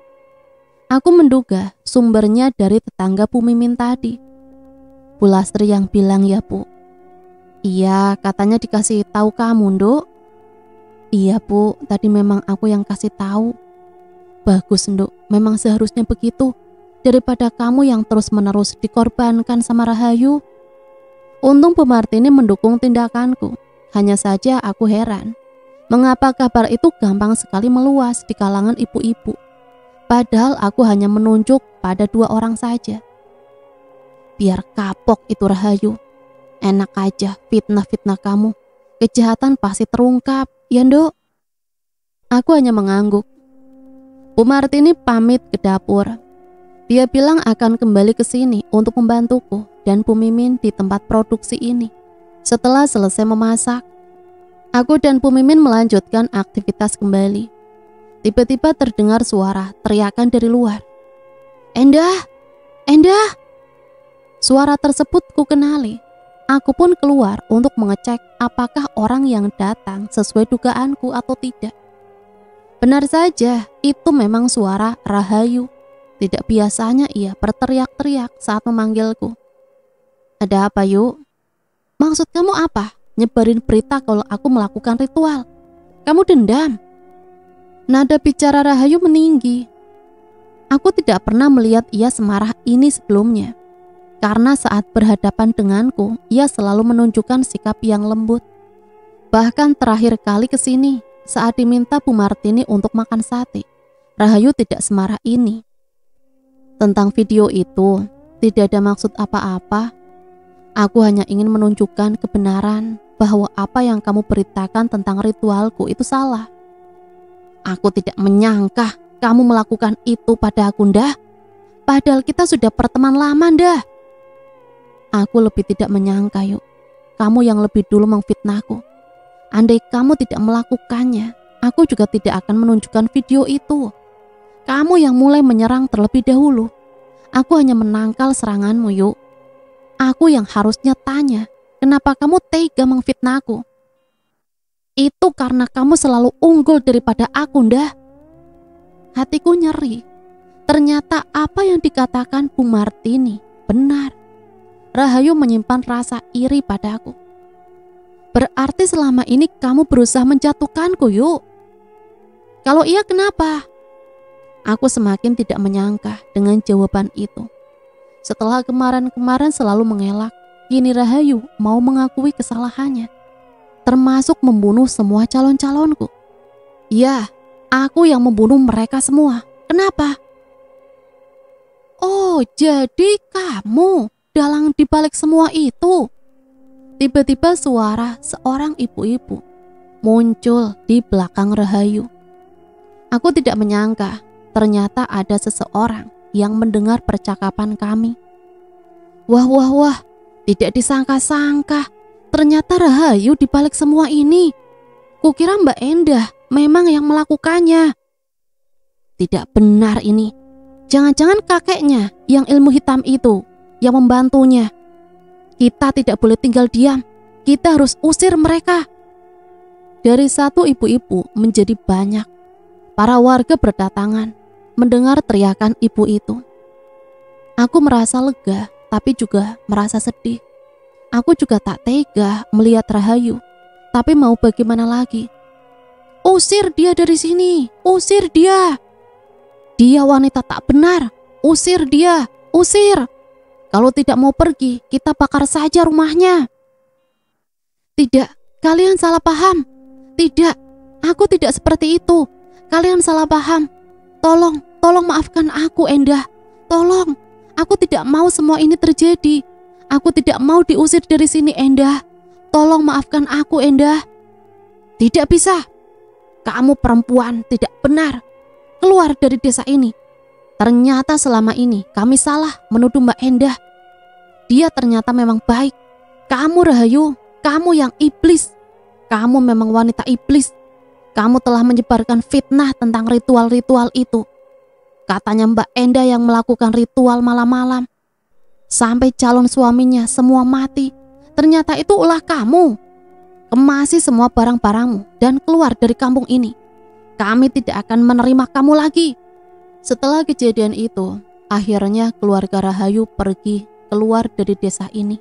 Aku menduga sumbernya dari tetangga Bu Mimin tadi. Bu Lastri yang bilang ya Bu. Iya, katanya dikasih tahu kamu, Nduk. Iya Bu, tadi memang aku yang kasih tahu. Bagus Nduk, memang seharusnya begitu. Daripada kamu yang terus-menerus dikorbankan sama Rahayu. Untung Bu Martini mendukung tindakanku. Hanya saja aku heran, mengapa kabar itu gampang sekali meluas di kalangan ibu-ibu. Padahal aku hanya menunjuk pada 2 orang saja. Biar kapok itu Rahayu. Enak aja fitnah-fitnah kamu. Kejahatan pasti terungkap. Ya Nduk. Aku hanya mengangguk. Bu Martini pamit ke dapur. Dia bilang akan kembali ke sini untuk membantuku dan Bu Mimin di tempat produksi ini. Setelah selesai memasak, aku dan Bu Mimin melanjutkan aktivitas kembali. Tiba-tiba terdengar suara teriakan dari luar. "Endah! Endah!" Suara tersebut ku kenali. Aku pun keluar untuk mengecek apakah orang yang datang sesuai dugaanku atau tidak. Benar saja, itu memang suara Rahayu. Tidak biasanya ia berteriak-teriak saat memanggilku. "Ada apa, Yuk? Maksud kamu apa? Nyebarin berita kalau aku melakukan ritual? Kamu dendam?" Nada bicara Rahayu meninggi. Aku tidak pernah melihat ia semarah ini sebelumnya. Karena saat berhadapan denganku, ia selalu menunjukkan sikap yang lembut. Bahkan terakhir kali ke sini, saat diminta Bu Martini untuk makan sate, Rahayu tidak semarah ini. Tentang video itu, tidak ada maksud apa-apa. Aku hanya ingin menunjukkan kebenaran bahwa apa yang kamu beritakan tentang ritualku itu salah. Aku tidak menyangka kamu melakukan itu pada aku, Ndah. Padahal kita sudah berteman lama, Ndah. Aku lebih tidak menyangka, Yuk. Kamu yang lebih dulu memfitnahku. Andai kamu tidak melakukannya, aku juga tidak akan menunjukkan video itu. Kamu yang mulai menyerang terlebih dahulu. Aku hanya menangkal seranganmu, Yuk. Aku yang harusnya tanya, kenapa kamu tega memfitnahku? Itu karena kamu selalu unggul daripada aku, Ndah. Hatiku nyeri. Ternyata apa yang dikatakan Bu Martini benar. Rahayu menyimpan rasa iri padaku. Berarti selama ini kamu berusaha menjatuhkanku, Yuk. Kalau iya, kenapa? Aku semakin tidak menyangka dengan jawaban itu. Setelah kemarin-kemarin selalu mengelak, kini Rahayu mau mengakui kesalahannya, termasuk membunuh semua calon-calonku. Ya, aku yang membunuh mereka semua. Kenapa? Oh, jadi kamu dalang dibalik semua itu. Tiba-tiba suara seorang ibu-ibu muncul di belakang Rahayu. Aku tidak menyangka ternyata ada seseorang yang mendengar percakapan kami. Wah, tidak disangka-sangka ternyata Rahayu dibalik semua ini. Kukira Mbak Endah memang yang melakukannya. Tidak benar ini. Jangan-jangan kakeknya yang ilmu hitam itu yang membantunya. Kita tidak boleh tinggal diam. Kita harus usir mereka. Dari satu ibu-ibu menjadi banyak. Para warga berdatangan mendengar teriakan ibu itu. Aku merasa lega, tapi juga merasa sedih. Aku juga tak tega melihat Rahayu. Tapi mau bagaimana lagi? Usir dia dari sini. Usir dia. Dia wanita tak benar. Usir dia. Usir. Kalau tidak mau pergi, kita bakar saja rumahnya. Tidak, kalian salah paham. Tidak, aku tidak seperti itu. Kalian salah paham. Tolong maafkan aku, Endah. Tolong, aku tidak mau semua ini terjadi. Aku tidak mau diusir dari sini, Endah. Tolong maafkan aku, Endah. Tidak bisa. Kamu perempuan tidak benar. Keluar dari desa ini. Ternyata selama ini kami salah menuduh Mbak Endah. Dia ternyata memang baik. Kamu Rahayu, kamu yang iblis. Kamu memang wanita iblis. Kamu telah menyebarkan fitnah tentang ritual-ritual itu. Katanya Mbak Endah yang melakukan ritual malam-malam. Sampai calon suaminya semua mati. Ternyata itu ulah kamu. Kemasi semua barang-barangmu dan keluar dari kampung ini. Kami tidak akan menerima kamu lagi. Setelah kejadian itu, akhirnya keluarga Rahayu pergi keluar dari desa ini.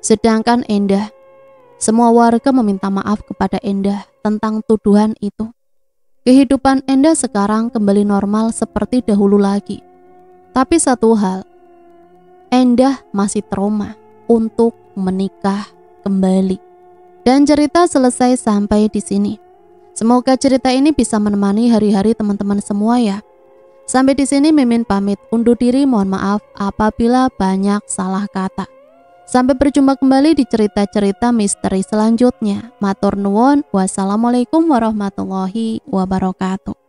Sedangkan Endah, semua warga meminta maaf kepada Endah tentang tuduhan itu. Kehidupan Endah sekarang kembali normal seperti dahulu lagi. Tapi satu hal, Endah masih trauma untuk menikah kembali. Dan cerita selesai sampai di sini. Semoga cerita ini bisa menemani hari-hari teman-teman semua ya. Sampai di sini Mimin pamit undur diri, mohon maaf apabila banyak salah kata. Sampai berjumpa kembali di cerita-cerita misteri selanjutnya. Matur nuwun, wassalamualaikum warahmatullahi wabarakatuh.